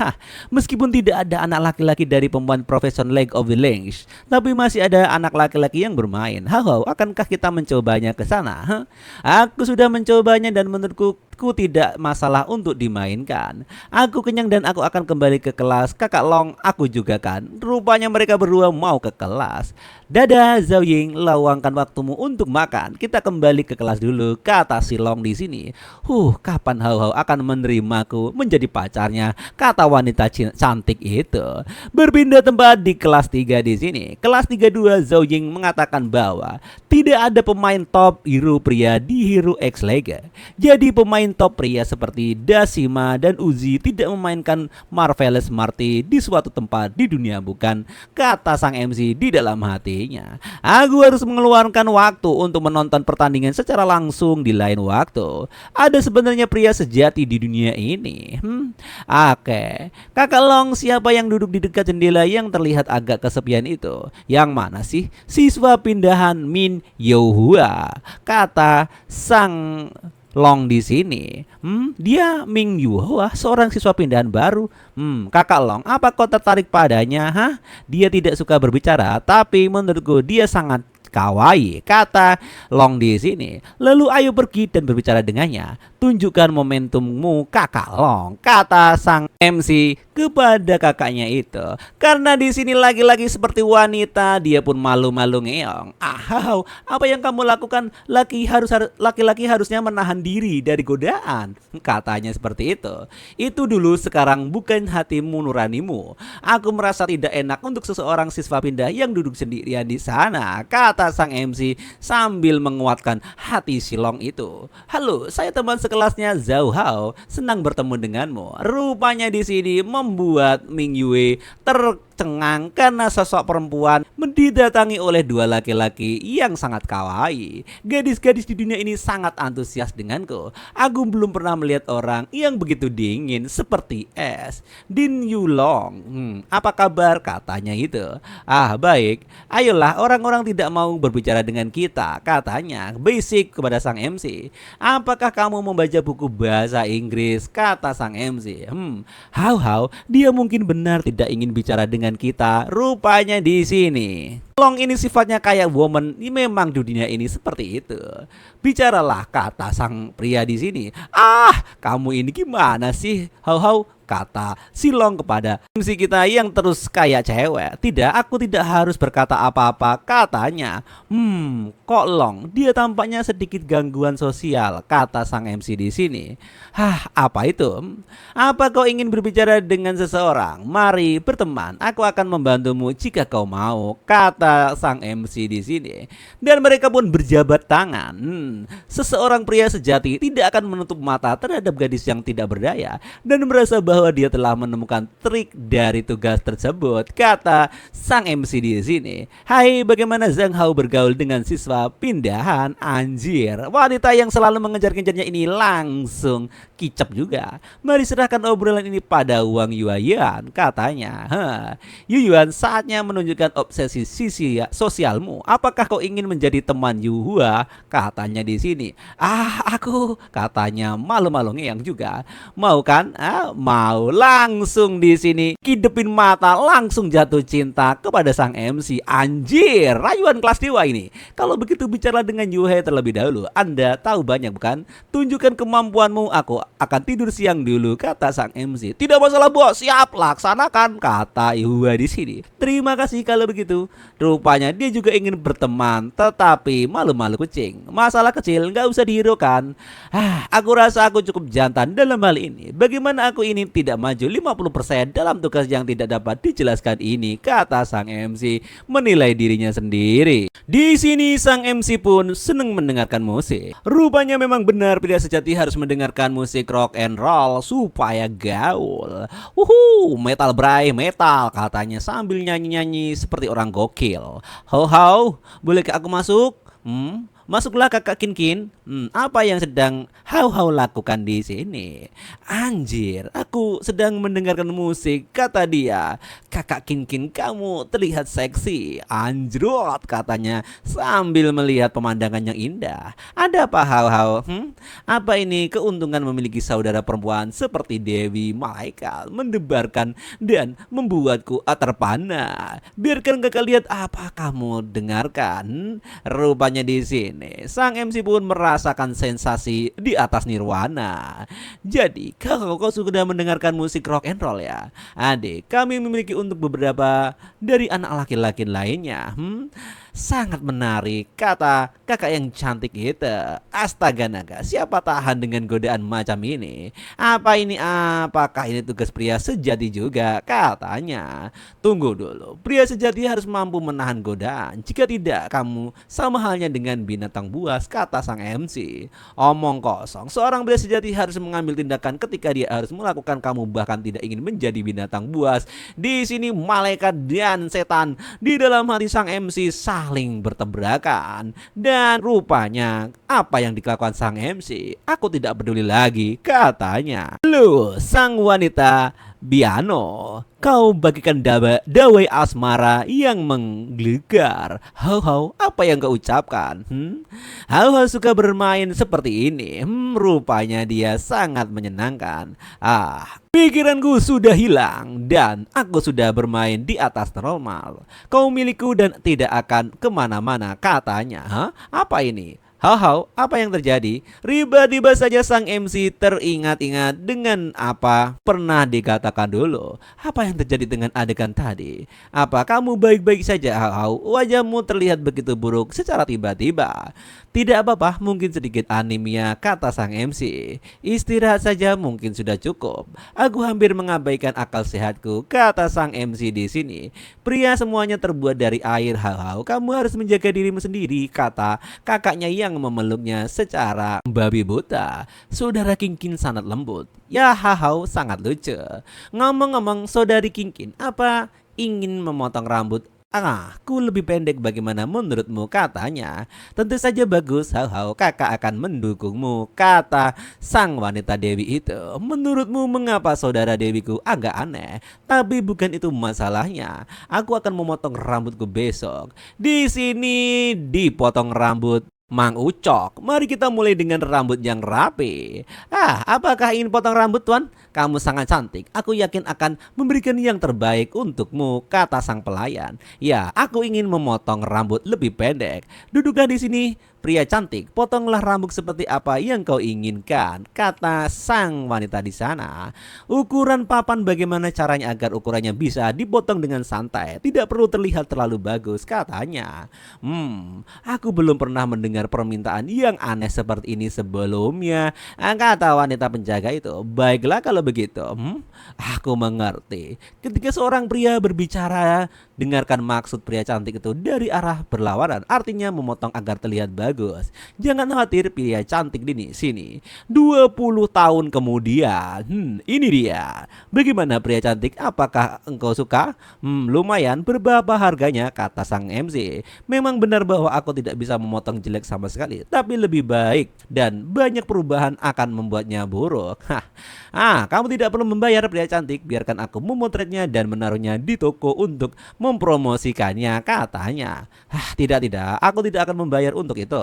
S1: Meskipun tidak ada anak laki-laki dari pemain profesional League of the Legends, tapi masih ada anak laki-laki yang bermain. Hao, akankah kita mencobanya ke sana? Aku sudah mencobanya dan menurutku tidak masalah untuk dimainkan. Aku kenyang dan aku akan kembali ke kelas. Kakak Long, aku juga kan. Rupanya mereka berdua mau ke kelas. Dadah Zhao Ying, luangkan waktumu untuk makan. Kita kembali ke kelas dulu, kata si Long di sini. Kapan Hao Hao akan menerimaku menjadi pacarnya? Kata wanita cantik itu. Berpindah tempat di kelas 3 di sini. Kelas 32 Zhao Ying mengatakan bahwa tidak ada pemain top hero pria di Hero X League. Jadi pemain top pria seperti Dashima dan Uzi tidak memainkan Marvelous Marty di suatu tempat di dunia, bukan? Kata sang MC di dalam hatinya. Aku harus mengeluarkan waktu untuk menonton pertandingan secara langsung di lain waktu. Ada sebenarnya pria sejati di dunia ini. Oke. Kakak Long, siapa yang duduk di dekat jendela yang terlihat agak kesepian itu? Yang mana sih? Siswa pindahan Min Youhua, kata sang Long di sini. Dia Ming Youhua, seorang siswa pindahan baru. Kakak Long, apa kau tertarik padanya? Dia tidak suka berbicara, tapi menurutku dia sangat kawaii, kata Long di sini. Lalu ayo pergi dan berbicara dengannya. Tunjukkan momentummu, Kakak Long, kata sang MC kepada kakaknya itu. Karena di sini lagi-lagi seperti wanita, dia pun malu-malu ngeong. Apa yang kamu lakukan? Laki-laki harusnya menahan diri dari godaan, katanya seperti itu. Itu dulu, sekarang bukan hatimu nuranimu. Aku merasa tidak enak untuk seseorang siswa pindah yang duduk sendirian di sana, kata sang MC sambil menguatkan hati si Long itu. Halo, saya teman sekelasnya Zhao Hao, senang bertemu denganmu. Rupanya di sini membuat Ming Yue tercengang karena sosok perempuan didatangi oleh dua laki-laki yang sangat kawaii. Gadis-gadis di dunia ini sangat antusias denganku. Aku belum pernah melihat orang yang begitu dingin seperti es. Din Yulong, apa kabar? Katanya itu. Ah, baik. Ayolah, orang-orang tidak mau berbicara dengan kita, katanya. Basic kepada sang MC. Apakah kamu membaca buku bahasa Inggris? Kata sang MC. How, dia mungkin benar tidak ingin bicara dengan kita. Rupanya di sini. Long ini sifatnya kayak woman, memang dunia ini seperti itu. Bicaralah, kata sang pria di sini. Ah, kamu ini gimana sih? How, kata si Long kepada MC kita yang terus kayak cewek. Tidak, aku tidak harus berkata apa-apa, katanya. Kok Long, dia tampaknya sedikit gangguan sosial, kata sang MC di sini. Hah, apa itu? Apa kau ingin berbicara dengan seseorang? Mari berteman, aku akan membantumu jika kau mau, kata sang MC di sini. Dan mereka pun berjabat tangan. Seseorang pria sejati tidak akan menutup mata terhadap gadis yang tidak berdaya dan merasa bahwa dia telah menemukan trik dari tugas tersebut, kata sang MC di sini. Hai, bagaimana Zhang Hao bergaul dengan siswa pindahan? Anjir, wanita yang selalu mengejar-kejarnya ini langsung kicap juga. Mari serahkan obrolan ini pada Wang Yuan, katanya. Yuan, saatnya menunjukkan obsesi sisi sosialmu. Apakah kau ingin menjadi teman Yuhua? Katanya di sini. Aku, katanya malu-malu ngeyang juga. Mau kan? Mau. Langsung di sini kidepin mata, langsung jatuh cinta kepada sang MC. Anjir, rayuan kelas dewa ini. Kalau begitu bicara dengan Yuhei terlebih dahulu. Anda tahu banyak bukan? Tunjukkan kemampuanmu, aku akan tidur siang dulu, kata sang MC. Tidak masalah bos, siap, laksanakan, kata Yuhei di sini. Terima kasih kalau begitu. Rupanya dia juga ingin berteman, tetapi malu-malu kucing. Masalah kecil nggak usah dihiraukan. Aku rasa aku cukup jantan dalam hal ini. Bagaimana aku ini tidak maju 50% dalam tugas yang tidak dapat dijelaskan ini, kata sang MC menilai dirinya sendiri. Di sini sang MC pun senang mendengarkan musik. Rupanya memang benar pria sejati harus mendengarkan musik rock and roll supaya gaul. Metal bray, metal, katanya sambil nyanyi-nyanyi seperti orang gokil. How, bolehkah aku masuk? Masuklah kakak Kinkin. Apa yang sedang How lakukan di sini? Anjir, aku sedang mendengarkan musik, kata dia. Kakak Kinkin, kamu terlihat seksi. Anjrot, katanya sambil melihat pemandangan yang indah. Ada apa How? Apa ini keuntungan memiliki saudara perempuan seperti Dewi Malaikat mendebarkan dan membuatku terpana. Biarkan kakak lihat apa kamu dengarkan. Rupanya di sini sang MC pun merasakan sensasi di atas nirwana. Jadi kalau kau sudah mendengarkan musik rock and roll ya, adik, kami memiliki untuk beberapa dari anak laki-laki lainnya. Sangat menarik, kata kakak yang cantik itu. Astaga naga, siapa tahan dengan godaan macam ini? Apakah ini tugas pria sejati juga? Katanya. Tunggu dulu, pria sejati harus mampu menahan godaan. Jika tidak, kamu sama halnya dengan binatang buas, kata sang MC. Omong kosong, seorang pria sejati harus mengambil tindakan ketika dia harus melakukan kamu bahkan tidak ingin menjadi binatang buas. Di sini malaikat dan setan di dalam hati sang MC saling bertabrakan. Dan rupanya apa yang dilakukan sang MC, aku tidak peduli lagi, katanya. Lu sang wanita Biano, kau bagikan dawai asmara yang menggelegar. How, apa yang kau ucapkan? How suka bermain seperti ini. Rupanya dia sangat menyenangkan. Pikiranku sudah hilang dan aku sudah bermain di atas normal. Kau milikku dan tidak akan kemana-mana, katanya. Apa ini? How, apa yang terjadi? Tiba-tiba saja sang MC teringat-ingat dengan apa pernah dikatakan dulu. Apa yang terjadi dengan adegan tadi? Apa kamu baik-baik saja, How? Wajahmu terlihat begitu buruk secara tiba-tiba. Tidak apa-apa, mungkin sedikit anemia, kata sang MC. Istirahat saja mungkin sudah cukup. Aku hampir mengabaikan akal sehatku, kata sang MC di sini. Pria semuanya terbuat dari air, How. Kamu harus menjaga dirimu sendiri, kata kakaknya yang memeluknya secara babi buta. Saudara Kinkin sangat lembut. Ya, How sangat lucu. Ngomong-ngomong, saudari Kinkin, apa ingin memotong rambut aku lebih pendek, bagaimana menurutmu? Katanya. Tentu saja bagus, Hau-Hau, kakak akan mendukungmu, kata sang wanita Dewi itu. Menurutmu mengapa saudara Dewiku? Agak aneh, tapi bukan itu masalahnya. Aku akan memotong rambutku besok. Di sini dipotong rambut Mang Ucok. Mari kita mulai dengan rambut yang rapi. Apakah ingin potong rambut, Tuan? Kamu sangat cantik. Aku yakin akan memberikan yang terbaik untukmu, kata sang pelayan. Ya, aku ingin memotong rambut lebih pendek. Duduklah di sini, pria cantik. Potonglah rambut seperti apa yang kau inginkan, kata sang wanita di sana. Ukuran papan, bagaimana caranya agar ukurannya bisa dipotong dengan santai, tidak perlu terlihat terlalu bagus, katanya. Aku belum pernah mendengar permintaan yang aneh seperti ini sebelumnya, kata wanita penjaga itu. Baiklah kalau begitu, aku mengerti. Ketika seorang pria berbicara, dengarkan maksud pria cantik itu dari arah berlawanan, artinya memotong agar terlihat bagus. Jangan khawatir, pria cantik di sini. 20 tahun kemudian, ini dia. Bagaimana pria cantik? Apakah engkau suka? Lumayan, berapa harganya? Kata sang MC. Memang benar bahwa aku tidak bisa memotong jelek sama sekali, tapi lebih baik dan banyak perubahan akan membuatnya buruk. Kamu tidak perlu membayar, pria cantik. Biarkan aku memotretnya dan menaruhnya di toko untuk mempromosikannya, katanya. Tidak, aku tidak akan membayar untuk itu.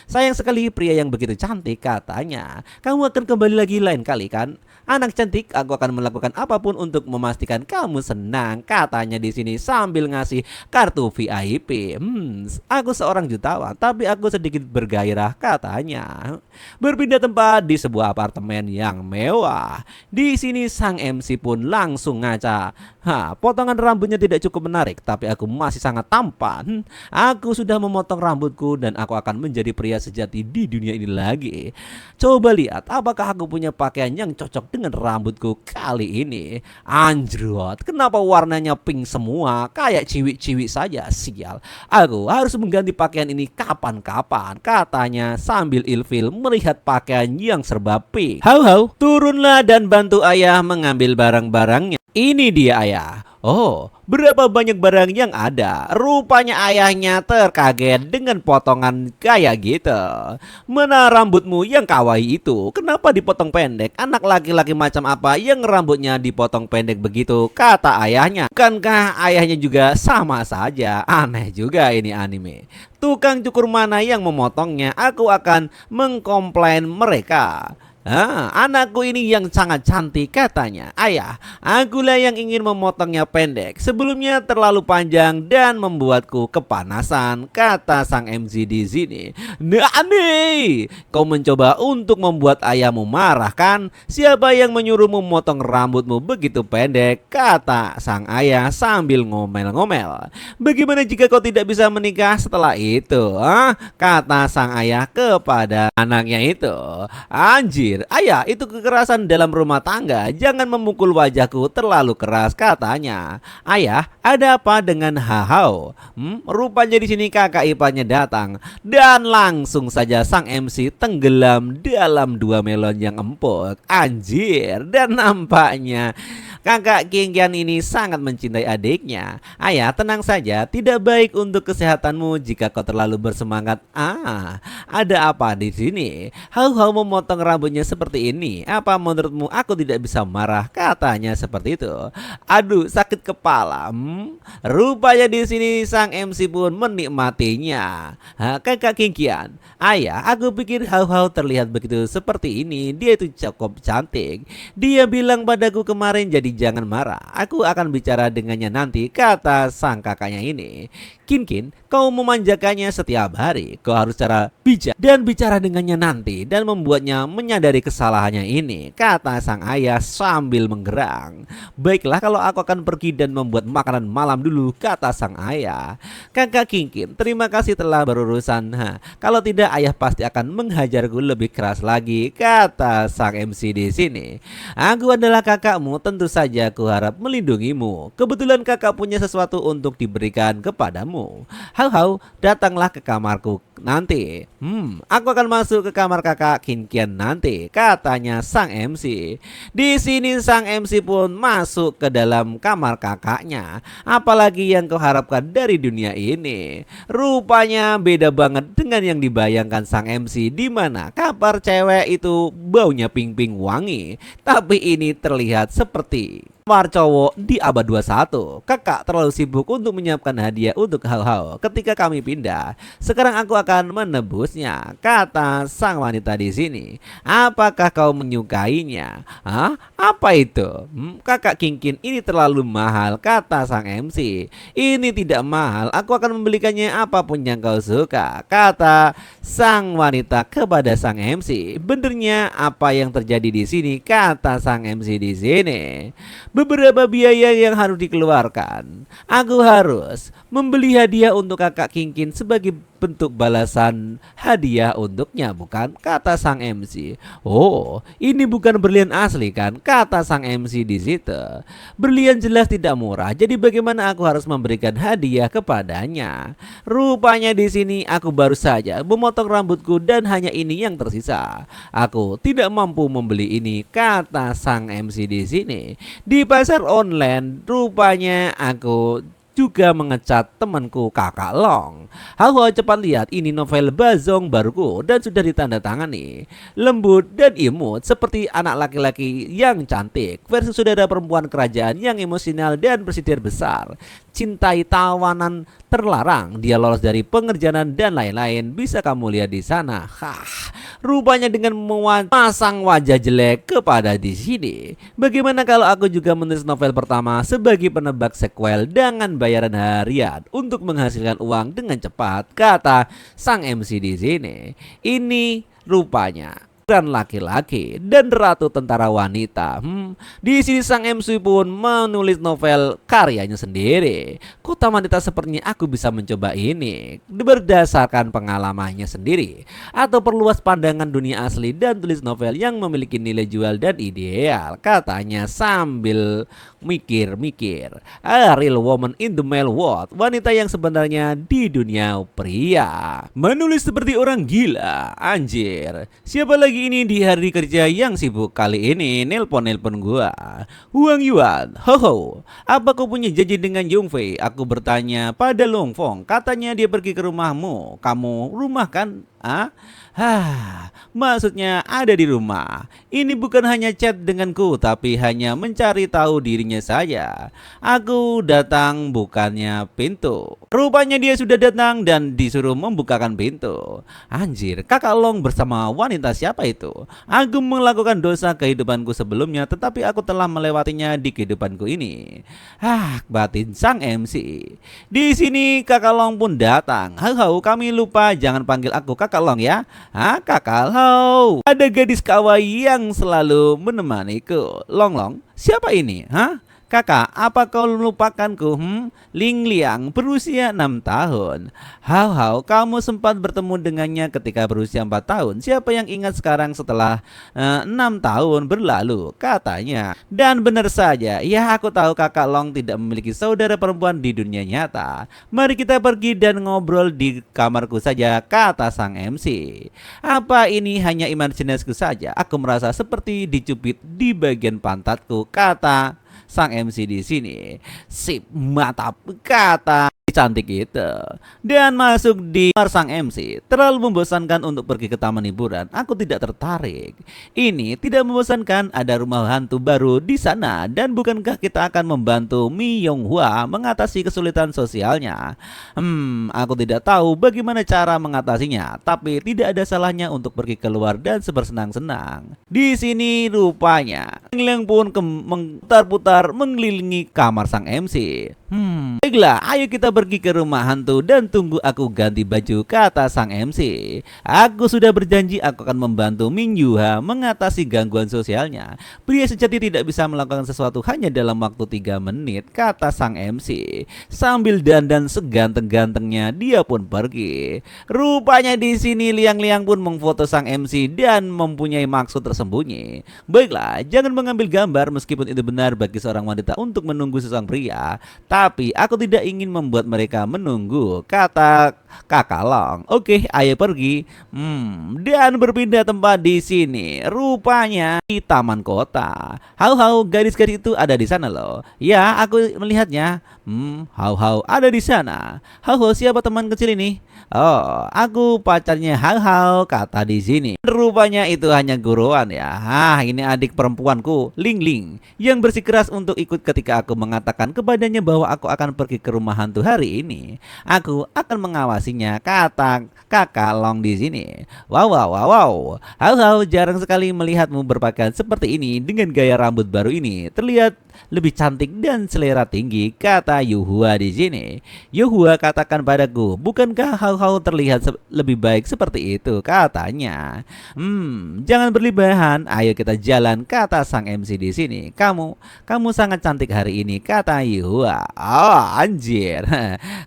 S1: Sayang sekali, pria yang begitu cantik, katanya. Kamu akan kembali lagi lain kali kan? Anak cantik, aku akan melakukan apapun untuk memastikan kamu senang, katanya di sini sambil ngasih kartu VIP. Aku seorang jutawan, tapi aku sedikit bergairah, katanya. Berpindah tempat di sebuah apartemen yang mewah. Di sini sang MC pun langsung ngaca. Potongan rambutnya tidak cukup menarik, tapi aku masih sangat tampan. Aku sudah memotong rambutku dan aku akan menjadi pria sejati di dunia ini lagi. Coba lihat, apakah aku punya pakaian yang cocok dengan rambutku kali ini. Anjrot, kenapa warnanya pink semua? Kayak ciwi-ciwi saja, sial. Aku harus mengganti pakaian ini kapan-kapan, katanya sambil ilfil melihat pakaian yang serba pink. Hau-hau, turunlah dan bantu ayah mengambil barang-barangnya. Ini dia ayah. Oh, berapa banyak barang yang ada? Rupanya ayahnya terkaget dengan potongan kayak gitu. Mana rambutmu yang kawaii itu? Kenapa dipotong pendek? Anak laki-laki macam apa yang rambutnya dipotong pendek begitu? Kata ayahnya. Bukankah ayahnya juga sama saja? Aneh juga ini anime. Tukang cukur mana yang memotongnya? Aku akan mengkomplain mereka. Anakku ini yang sangat cantik, katanya. Ayah, akulah yang ingin memotongnya pendek. Sebelumnya terlalu panjang dan membuatku kepanasan, kata sang MC di sini. Aneh, kau mencoba untuk membuat ayahmu marah kan? Siapa yang menyuruhmu memotong rambutmu begitu pendek? Kata sang ayah sambil ngomel-ngomel. Bagaimana jika kau tidak bisa menikah setelah itu? Kata sang ayah kepada anaknya itu. Anjir, ayah, itu kekerasan dalam rumah tangga. Jangan memukul wajahku terlalu keras, katanya. Ayah, ada apa dengan Hau-Hau? Rupanya di sini kakak iparnya datang dan langsung saja sang MC tenggelam dalam 2 melon yang empuk. Anjir, dan nampaknya kakak Kingkian ini sangat mencintai adiknya. Ayah, tenang saja, tidak baik untuk kesehatanmu jika kau terlalu bersemangat. Ada apa di sini? Hau-Hau memotong rambutnya seperti ini. Apa menurutmu aku tidak bisa marah? Katanya seperti itu. Aduh, sakit kepala. Rupanya di sini sang MC pun menikmatinya. Kakak Kingkian, ayah, aku pikir Hau-Hau terlihat begitu seperti ini. Dia itu cukup cantik. Dia bilang padaku kemarin, jadi jangan marah. Aku akan bicara dengannya nanti, kata sang kakaknya ini. Kin, kau memanjakannya setiap hari. Kau harus cara bijak dan bicara dengannya nanti dan membuatnya menyadari kesalahannya ini, kata sang ayah sambil menggerang. Baiklah, kalau aku akan pergi dan membuat makanan malam dulu, kata sang ayah. Kakak Kin, terima kasih telah berurusan. Kalau tidak, ayah pasti akan menghajarku lebih keras lagi, kata sang MC di sini. Aku adalah kakakmu, tentu saja aku harap melindungimu. Kebetulan kakak punya sesuatu untuk diberikan kepadamu. Hau-Hau, datanglah ke kamarku nanti. Aku akan masuk ke kamar kakak Kinkian nanti, katanya sang MC. Di sini sang MC pun masuk ke dalam kamar kakaknya. Apalagi yang kau harapkan dari dunia ini? Rupanya beda banget dengan yang dibayangkan sang MC, di mana kabar cewek itu baunya ping-ping wangi, tapi ini terlihat seperti kamar cowok di abad 21. Kakak terlalu sibuk untuk menyiapkan hadiah untuk Hao-Hao ketika kami pindah. Sekarang aku akan menebusnya, kata sang wanita di sini. Apakah kau menyukainya? Hah? Apa itu? Kakak Kinkin, ini terlalu mahal, kata sang MC. Ini tidak mahal, aku akan membelikannya apapun yang kau suka, kata sang wanita kepada sang MC. Benernya apa yang terjadi di sini, kata sang MC di sini. Beberapa biaya yang harus dikeluarkan. Aku harus membeli hadiah untuk kakak Kinkin sebagai bentuk balasan hadiah untuknya, bukan? Kata sang MC. Oh, ini bukan berlian asli kan? Kata sang MC di situ. Berlian jelas tidak murah, jadi bagaimana aku harus memberikan hadiah kepadanya? Rupanya di sini aku baru saja memotong rambutku dan hanya ini yang tersisa. Aku tidak mampu membeli ini, kata sang MC di sini. Di pasar online, rupanya aku juga mengecat temanku kakak Long. Hao cepat lihat, ini novel Bazong baruku dan sudah ditandatangani. Lembut dan imut seperti anak laki-laki yang cantik versus saudara perempuan kerajaan yang emosional dan bersidir besar. Cintai tawanan terlarang, dia lolos dari pengerjaan dan lain-lain. Bisa kamu lihat di sana. Rupanya dengan memasang wajah jelek kepada di sini. Bagaimana kalau aku juga menulis novel pertama sebagai penebak sequel dengan bayaran harian untuk menghasilkan uang dengan cepat, kata sang MC di sini. Ini rupanya dan laki-laki dan ratu tentara wanita. Di sini sang MC pun menulis novel karyanya sendiri. Kota wanita sepertinya aku bisa mencoba ini berdasarkan pengalamannya sendiri, atau perluas pandangan dunia asli dan tulis novel yang memiliki nilai jual dan ideal, katanya sambil mikir-mikir. A real woman in the male world, wanita yang sebenarnya di dunia pria. Menulis seperti orang gila, anjir. Siapa lagi ini di hari kerja yang sibuk kali ini nelpon gua? Huang Yuan, ho, apa kau punya janji dengan Yung Fei? Aku bertanya pada Long Fong, katanya dia pergi ke rumahmu. Kamu rumah kan? Maksudnya ada di rumah. Ini bukan hanya chat denganku, tapi hanya mencari tahu dirinya saja. Aku datang bukannya pintu. Rupanya dia sudah datang dan disuruh membukakan pintu. Anjir, kakak Long bersama wanita siapa itu? Aku melakukan dosa kehidupanku sebelumnya, tetapi aku telah melewatinya di kehidupanku ini. Batin sang MC. Di sini kakak Long pun datang. Hao, kami lupa, jangan panggil aku kakak Long ya. Kakak Long. Ada gadis kawaii yang selalu menemaniku. Long, siapa ini? Kakak, apa kau melupakanku? Ling Liang berusia 6 tahun. Hao, kamu sempat bertemu dengannya ketika berusia 4 tahun. Siapa yang ingat sekarang setelah 6 tahun berlalu? Katanya. Dan benar saja, ya aku tahu kakak Long tidak memiliki saudara perempuan di dunia nyata. Mari kita pergi dan ngobrol di kamarku saja, kata sang MC. Apa ini hanya imajinasiku saja? Aku merasa seperti dicubit di bagian pantatku, kata sang MC di sini. Sip, mantap, kata cantik itu. Dan masuk di kamar sang MC. Terlalu membosankan untuk pergi ke taman hiburan. Aku tidak tertarik. Ini tidak membosankan, ada rumah hantu baru di sana. Dan bukankah kita akan membantu Mi Yong Hua mengatasi kesulitan sosialnya? Aku tidak tahu bagaimana cara mengatasinya, tapi tidak ada salahnya untuk pergi keluar dan bersenang-senang. Di sini rupanya Liang pun memutar-putar mengelilingi kamar sang MC. Baiklah, ayo kita pergi ke rumah hantu dan tunggu aku ganti baju, kata sang MC. Aku sudah berjanji aku akan membantu Min Yuha mengatasi gangguan sosialnya. Pria sejati tidak bisa melakukan sesuatu hanya dalam waktu 3 menit, kata sang MC. Sambil dandan seganteng-gantengnya dia pun pergi. Rupanya di sini Liang pun memfoto sang MC dan mempunyai maksud tersembunyi. Baiklah, jangan mengambil gambar meskipun itu benar bagi seorang wanita untuk menunggu seorang pria. Tapi aku tidak ingin membuat mereka menunggu, kata Kakak Long. Oke, ayo pergi. Dan berpindah tempat di sini. Rupanya di taman kota. Hau, gadis-gadis itu ada di sana loh. Ya, aku melihatnya. Hau, ada di sana. Hau, siapa teman kecil ini? Oh, aku pacarnya Hau, kata di sini. Rupanya itu hanya guruan ya. Ini adik perempuanku, Ling, yang bersikeras untuk ikut ketika aku mengatakan kepadanya bahwa aku akan pergi ke rumah hantu hari ini. Aku akan mengawasinya, kata Kakak Long di sini. Wow. Hau, jarang sekali melihatmu berpakaian seperti ini dengan gaya rambut baru ini. Terlihat lebih cantik dan selera tinggi, kata Yuhua di sini. Yuhua katakan padaku, bukankah Hau terlihat lebih baik seperti itu, katanya. Jangan berlebihan, ayo kita jalan, kata sang MC di sini. Kamu sangat cantik hari ini, kata Yuhua. Oh, anjir.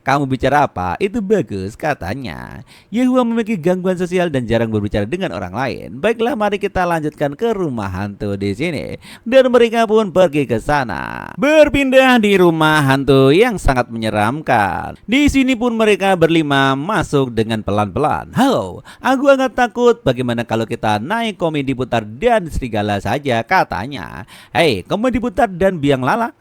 S1: Kamu bicara apa? Itu bagus, katanya. Yuhua memiliki gangguan sosial dan jarang berbicara dengan orang lain. Baiklah, mari kita lanjutkan ke rumah hantu di sini. Dan mereka pun pergi ke sana. Berpindah di rumah hantu yang sangat menyeramkan. Di sini pun mereka berlima masuk dengan pelan-pelan. Halo, aku agak takut. Bagaimana kalau kita naik komedi putar dan serigala saja, katanya. Hei, komedi putar dan biang lala?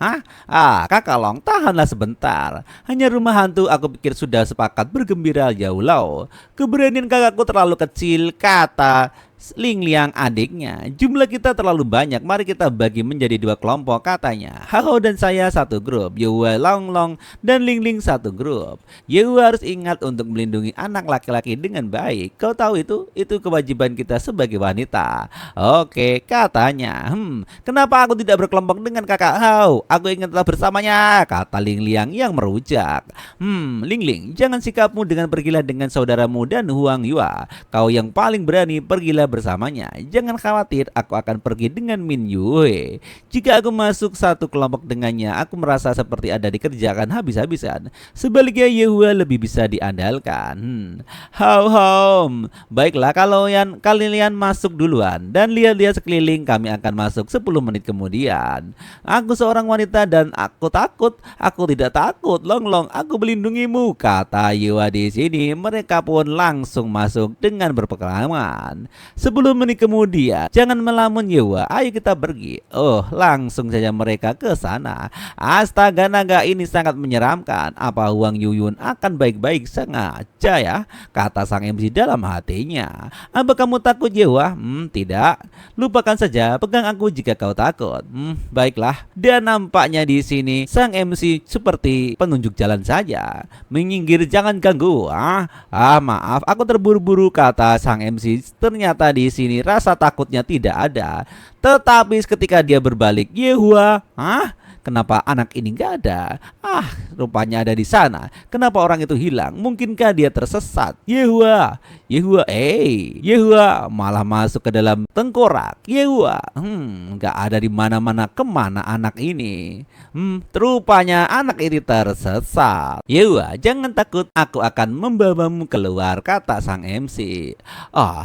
S1: Kakak Long, tahanlah sebentar. Hanya rumah hantu, aku pikir sudah sepakat bergembira jauh lau. Keberanian kakakku terlalu kecil, kata Ling Liang adiknya. Jumlah kita terlalu banyak, mari kita bagi menjadi 2 kelompok, katanya. Hao dan saya satu grup, Yuhua, Long dan Ling satu grup. Yuhua harus ingat untuk melindungi anak laki-laki dengan baik. Kau tahu itu kewajiban kita sebagai wanita. Oke, katanya. Kenapa aku tidak berkelompok dengan kakak Hao? Aku ingatlah bersamanya, kata Ling Liang yang merujak. Ling, jangan sikapmu dengan pergilah dengan saudaramu dan Huang Yua. Kau yang paling berani, pergilah bersamanya. Jangan khawatir, aku akan pergi dengan Min Yue. Jika aku masuk satu kelompok dengannya, aku merasa seperti ada dikerjakan habis-habisan. Sebaliknya Yehua lebih bisa diandalkan. Baiklah, kalau kalian masuk duluan dan lihat-lihat sekeliling, kami akan masuk 10 menit kemudian. Aku seorang wanita dan aku takut. Aku tidak takut, Long, aku melindungimu, kata Yehua di sini. Mereka pun langsung masuk dengan berpengalaman. 10 menit kemudian, jangan melamun Yehua, ayo kita pergi. Oh, langsung saja mereka ke sana. Astaga, naga ini sangat menyeramkan. Apa Huang Yuyun akan baik-baik sengaja ya, kata sang MC dalam hatinya. Apa kamu takut Yehua? Tidak. Lupakan saja, pegang aku jika kau takut. Baiklah. Dan nampaknya di sini sang MC seperti penunjuk jalan saja. Menyinggir, jangan ganggu. Maaf, aku terburu-buru, kata sang MC. Ternyata di sini rasa takutnya tidak ada. Tetapi ketika dia berbalik, Yehua, kenapa anak ini nggak ada? Rupanya ada di sana. Kenapa orang itu hilang? Mungkinkah dia tersesat? Yehua, Yehua malah masuk ke dalam tengkorak. Yehua, nggak ada di mana-mana. Kemana anak ini? Rupanya anak ini tersesat. Yehua, jangan takut, aku akan membawamu keluar, kata sang MC.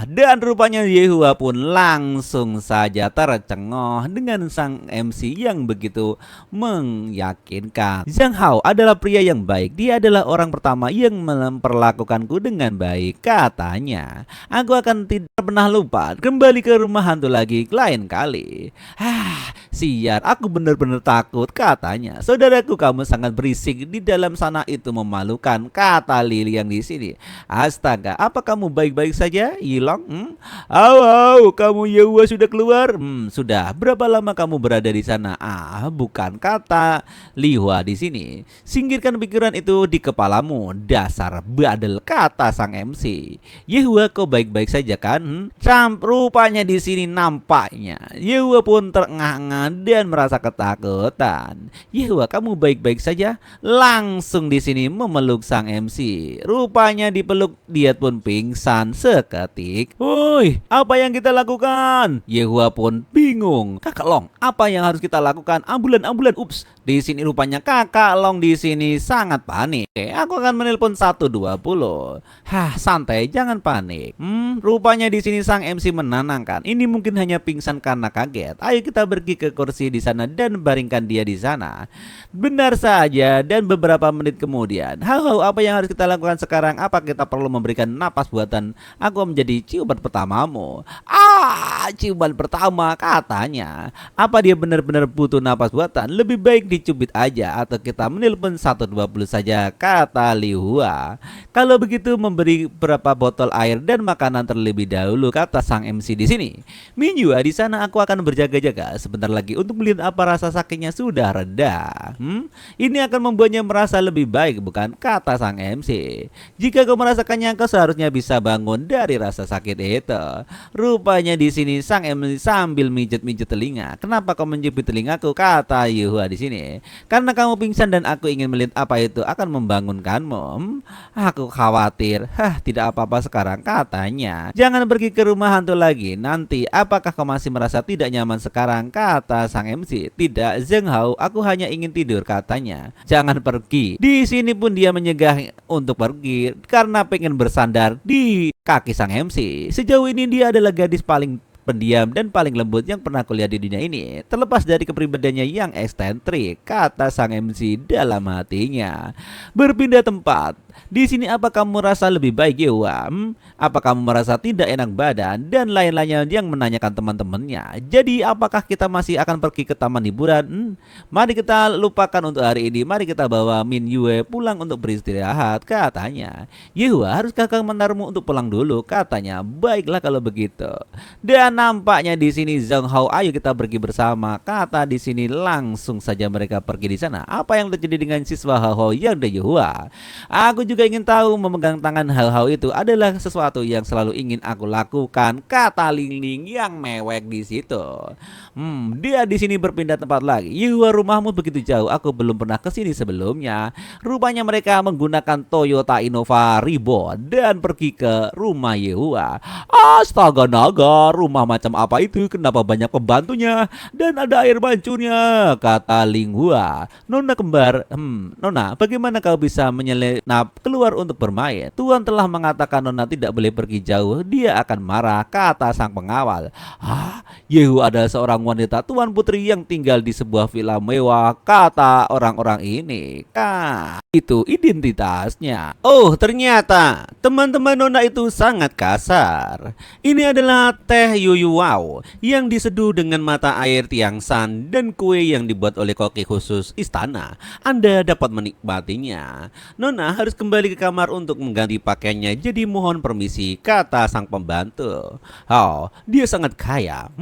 S1: Dan rupanya Yehua pun langsung saja tercengoh dengan sang MC yang begitu meyakinkan. Zhang Hao adalah pria yang baik. Dia adalah orang pertama yang memperlakukanku dengan baik, katanya. Aku akan tidak pernah lupa kembali ke rumah hantu lagi lain kali. Siar, aku benar-benar takut, katanya. Saudaraku, kamu sangat berisik di dalam sana, itu memalukan, kata Lili yang di sini. Astaga, apa kamu baik-baik saja, Yilong? Kamu Yehua sudah keluar? Sudah. Berapa lama kamu berada di sana? Bukan, kata Lihua di sini. Singkirkan pikiran itu di kepalamu, dasar badel, kata sang MC. Yehua, kau baik-baik saja kan? Rupanya di sini nampaknya Yehua pun terengah-engah dan merasa ketakutan. Yehua, kamu baik-baik saja? Langsung di sini memeluk sang MC. Rupanya dipeluk, dia pun pingsan seketik. Woi, apa yang kita lakukan? Yehua pun bingung. Kakak Long, apa yang harus kita lakukan? Ambulan bulan. Ups, di sini rupanya Kakak Long di sini sangat panik. Oke, aku akan menelpon 120. Hah, santai, jangan panik. Rupanya di sini sang MC menenangkan. Ini mungkin hanya pingsan karena kaget. Ayo kita pergi ke kursi di sana dan baringkan dia di sana. Benar saja, dan beberapa menit kemudian, halo, apa yang harus kita lakukan sekarang? Apa kita perlu memberikan napas buatan aku menjadi ciuman pertamamu? Ciuman pertama katanya. Apa dia benar-benar butuh napas buatan? Lebih baik dicubit aja atau kita menelpon 120 saja, kata Lihua. Kalau begitu memberi beberapa botol air dan makanan terlebih dahulu, kata sang MC di sini. Minjua, di sana aku akan berjaga-jaga sebentar lagi untuk melihat apa rasa sakitnya sudah reda. Ini akan membuatnya merasa lebih baik, bukan, kata sang MC. Jika kau merasakannya, kau seharusnya bisa bangun dari rasa sakit itu. Rupanya di sini sang MC sambil mijet-mijet telinga. Kenapa kau menjepit telingaku, kata Yuhua di sini. Karena kamu pingsan dan aku ingin melihat apa itu akan membangunkanmu. Aku khawatir. Tidak apa-apa sekarang, katanya. Jangan pergi ke rumah hantu lagi. Nanti apakah kau masih merasa tidak nyaman sekarang, kata sang MC. Tidak, Zheng Hao, aku hanya ingin tidur, katanya. Jangan pergi. Di sini pun dia menyegah untuk pergi karena pengen bersandar di kaki sang MC. Sejauh ini dia adalah gadis paling pendiam dan paling lembut yang pernah kulihat di dunia ini, terlepas dari kepribadiannya yang eksentrik, kata sang MC dalam hatinya. Berpindah tempat. Di sini apa kamu merasa lebih baik, Yewa? Apa kamu merasa tidak enak badan? Dan lain-lainnya yang menanyakan teman-temannya. Jadi apakah kita masih akan pergi ke taman hiburan? Mari kita lupakan untuk hari ini. Mari kita bawa Min Yue pulang untuk beristirahat, katanya. Yewa, haruskah kamu menaruhmu untuk pulang dulu, katanya. Baiklah kalau begitu. Dan nampaknya di sini Zhang Hao, ayo kita pergi bersama, kata di sini. Langsung saja mereka pergi di sana. Apa yang terjadi dengan siswa Hao yang ada Yewa? Aku juga ingin tahu. Memegang tangan Hao itu adalah sesuatu yang selalu ingin aku lakukan, kata Ling Ling yang mewek di situ. Dia di sini berpindah tempat lagi. Yewa, rumahmu begitu jauh, aku belum pernah ke sini sebelumnya. Rupanya mereka menggunakan Toyota Innova Reborn dan pergi ke rumah Yewa. Astaga naga, rumah macam apa itu? Kenapa banyak pembantunya dan ada air mancurnya, kata Ling Hua. Nona kembar, Nona, bagaimana kau bisa menyelinap keluar untuk bermain? Tuan telah mengatakan Nona tidak boleh pergi jauh, dia akan marah, kata sang pengawal. Yehu adalah seorang wanita tuan putri yang tinggal di sebuah villa mewah, kata orang-orang ini. Itu identitasnya. Oh, ternyata teman-teman Nona itu sangat kasar. Ini adalah teh Yuyu Wow yang diseduh dengan mata air Tiang San dan kue yang dibuat oleh koki khusus istana. Anda dapat menikmatinya. Nona harus kembali ke kamar untuk mengganti pakaiannya, jadi mohon permisi, kata sang pembantu. Dia sangat kaya.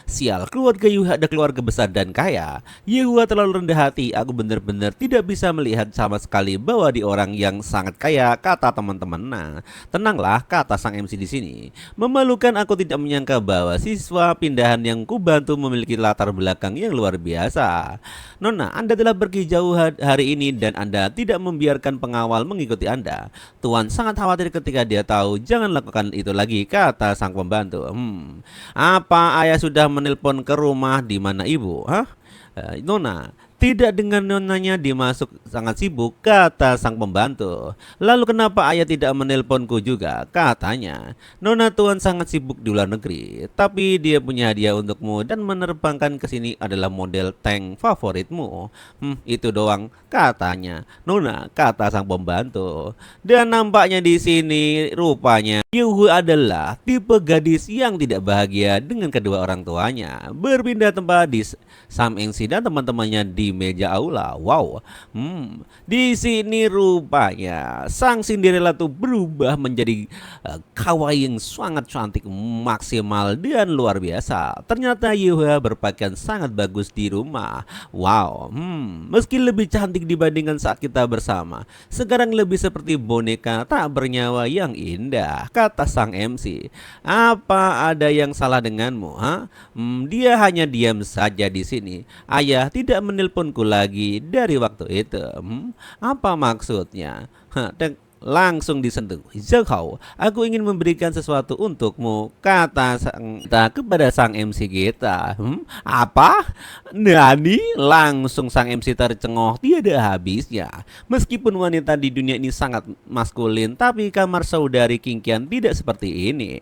S1: Sial, keluarga Yuha ada keluarga besar dan kaya. Yuha terlalu rendah hati. Aku benar-benar tidak bisa melihat sama sekali bahwa di orang yang sangat kaya, kata teman-teman. Nah, tenanglah, kata sang MC di sini. Memalukan, aku tidak menyangka bahwa siswa pindahan yang kubantu memiliki latar belakang yang luar biasa. Nona, Anda telah pergi jauh hari ini dan Anda tidak membiarkan pengawal mengikuti Anda. Tuan sangat khawatir ketika dia tahu. Jangan lakukan itu lagi, kata sang pembantu. Apa ayah sudah menelpon ke rumah di mana ibu? Nona, tidak, dengan nonanya dimasuk sangat sibuk, kata sang pembantu. Lalu kenapa ayah tidak menelponku juga, katanya. Nona, tuan sangat sibuk di luar negeri, tapi dia punya hadiah untukmu dan menerbangkan ke sini adalah model tank favoritmu. Itu doang, katanya. Nona, kata sang pembantu. Dan nampaknya di sini rupanya Yuhu adalah tipe gadis yang tidak bahagia dengan kedua orang tuanya. Berpindah tempat di Sam Engsi dan teman-temannya di meja aula. Wow. Di sini rupanya sang Cinderella tuh berubah menjadi kawaii yang sangat cantik, maksimal dan luar biasa. Ternyata Yuha berpakaian sangat bagus di rumah. Wow. Meski lebih cantik dibandingkan saat kita bersama, sekarang lebih seperti boneka tak bernyawa yang indah, kata sang MC. Apa ada yang salah denganmu? Dia hanya diam saja di sini. Ayah tidak menelponku lagi dari waktu itu. Apa maksudnya? langsung disentuh. Zhou Hao, aku ingin memberikan sesuatu untukmu, kata sang kita kepada sang MC kita. Apa? Nani? Langsung sang MC tercengoh tiada habisnya. Meskipun wanita di dunia ini sangat maskulin, tapi kamar saudari King Qian tidak seperti ini.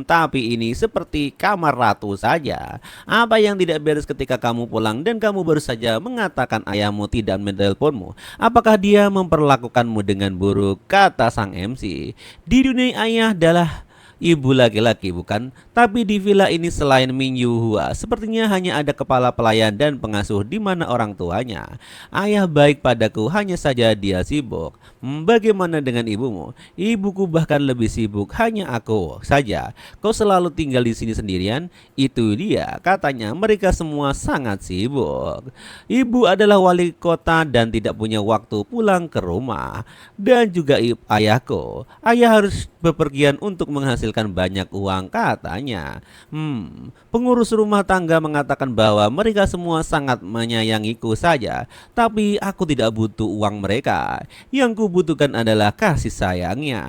S1: Tapi ini seperti kamar ratu saja. Apa yang tidak beres ketika kamu pulang dan kamu baru saja mengatakan ayahmu tidak menelponmu? Apakah dia memperlakukanmu dengan buruk? Kata sang MC. Di dunia ayah adalah ibu laki-laki bukan? Tapi di villa ini selain Min Yuhua, sepertinya hanya ada kepala pelayan dan pengasuh di mana orang tuanya. Ayah baik padaku, hanya saja dia sibuk. Bagaimana dengan ibumu? Ibuku bahkan lebih sibuk, hanya aku saja. Kau selalu tinggal di sini sendirian? Itu dia, katanya mereka semua sangat sibuk. Ibu adalah wali kota dan tidak punya waktu pulang ke rumah. Dan juga ayahku. Ayah harus bepergian untuk menghasilkan banyak uang, katanya. Pengurus rumah tangga mengatakan bahwa mereka semua sangat menyayangiku saja, tapi aku tidak butuh uang mereka. Yang kubutuhkan adalah kasih sayangnya.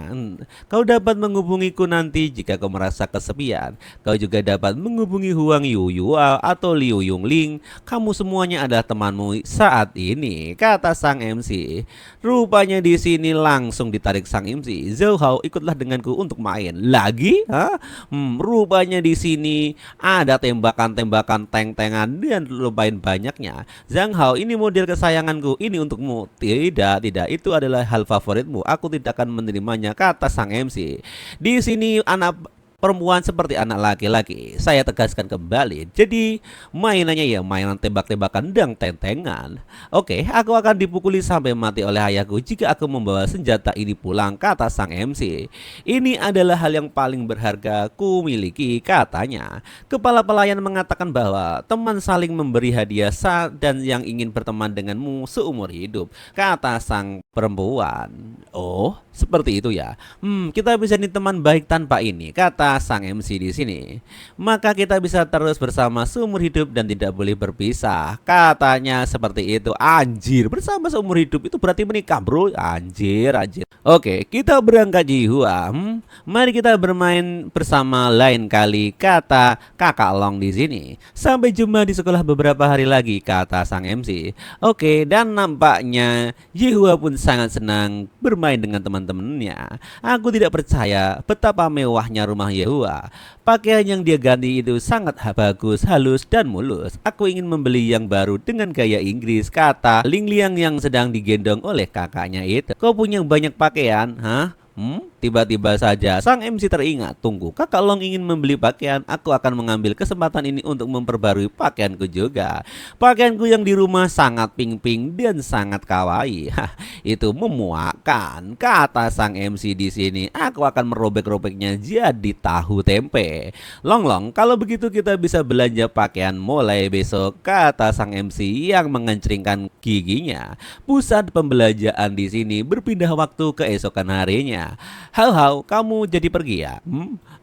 S1: Kau dapat menghubungiku nanti jika kau merasa kesepian. Kau juga dapat menghubungi Huang Yuyua atau Liu Yungling. Kamu semuanya adalah temanmu saat ini, kata sang MC. Rupanya di sini langsung ditarik sang MC. Zhou Hao, ikutlah denganku untuk main lagi? Rupanya di sini ada tembakan-tembakan tank-tankan dan lumayan banyaknya. Zhang Hao, ini model kesayanganku, ini untukmu. Tidak, itu adalah hal favoritmu. Aku tidak akan menerimanya, kata sang MC. Di sini anak perempuan seperti anak laki-laki. Saya tegaskan kembali. Jadi mainannya ya mainan tembak-tembakan dan tentengan. Oke, aku akan dipukuli sampai mati oleh ayahku jika aku membawa senjata ini pulang, kata sang MC. Ini adalah hal yang paling berharga ku miliki, katanya. Kepala pelayan mengatakan bahwa teman saling memberi hadiah dan yang ingin berteman denganmu seumur hidup, kata sang perempuan. Oh, seperti itu ya. Kita bisa nih teman baik tanpa ini, kata sang MC di sini. Maka kita bisa terus bersama seumur hidup dan tidak boleh berpisah, katanya seperti itu. Anjir, bersama seumur hidup itu berarti menikah, bro. Anjir. Oke, kita berangkat Yihua. Mari kita bermain bersama lain kali, kata kakak Long di sini. Sampai jumpa di sekolah beberapa hari lagi, kata sang MC. Oke, dan nampaknya Yihua pun sangat senang bermain dengan teman-temannya. Aku tidak percaya betapa mewahnya rumah Yihua. Pakaian yang dia ganti itu sangat bagus, halus dan mulus. Aku ingin membeli yang baru dengan gaya Inggris, kata Ling Liang yang sedang digendong oleh kakaknya itu. Kau punya banyak pakaian, hah? Tiba-tiba saja sang MC teringat, tunggu, kakak Long ingin membeli pakaian, aku akan mengambil kesempatan ini untuk memperbarui pakaianku juga. Pakaianku yang di rumah sangat pink-pink dan sangat kawaii. Itu memuakkan, kata sang MC di sini. Aku akan merobek-robeknya jadi tahu tempe. Long, kalau begitu kita bisa belanja pakaian mulai besok, kata sang MC yang mengencringkan giginya. Pusat pembelanjaan di sini berpindah waktu keesokan harinya. Hao, kamu jadi pergi ya?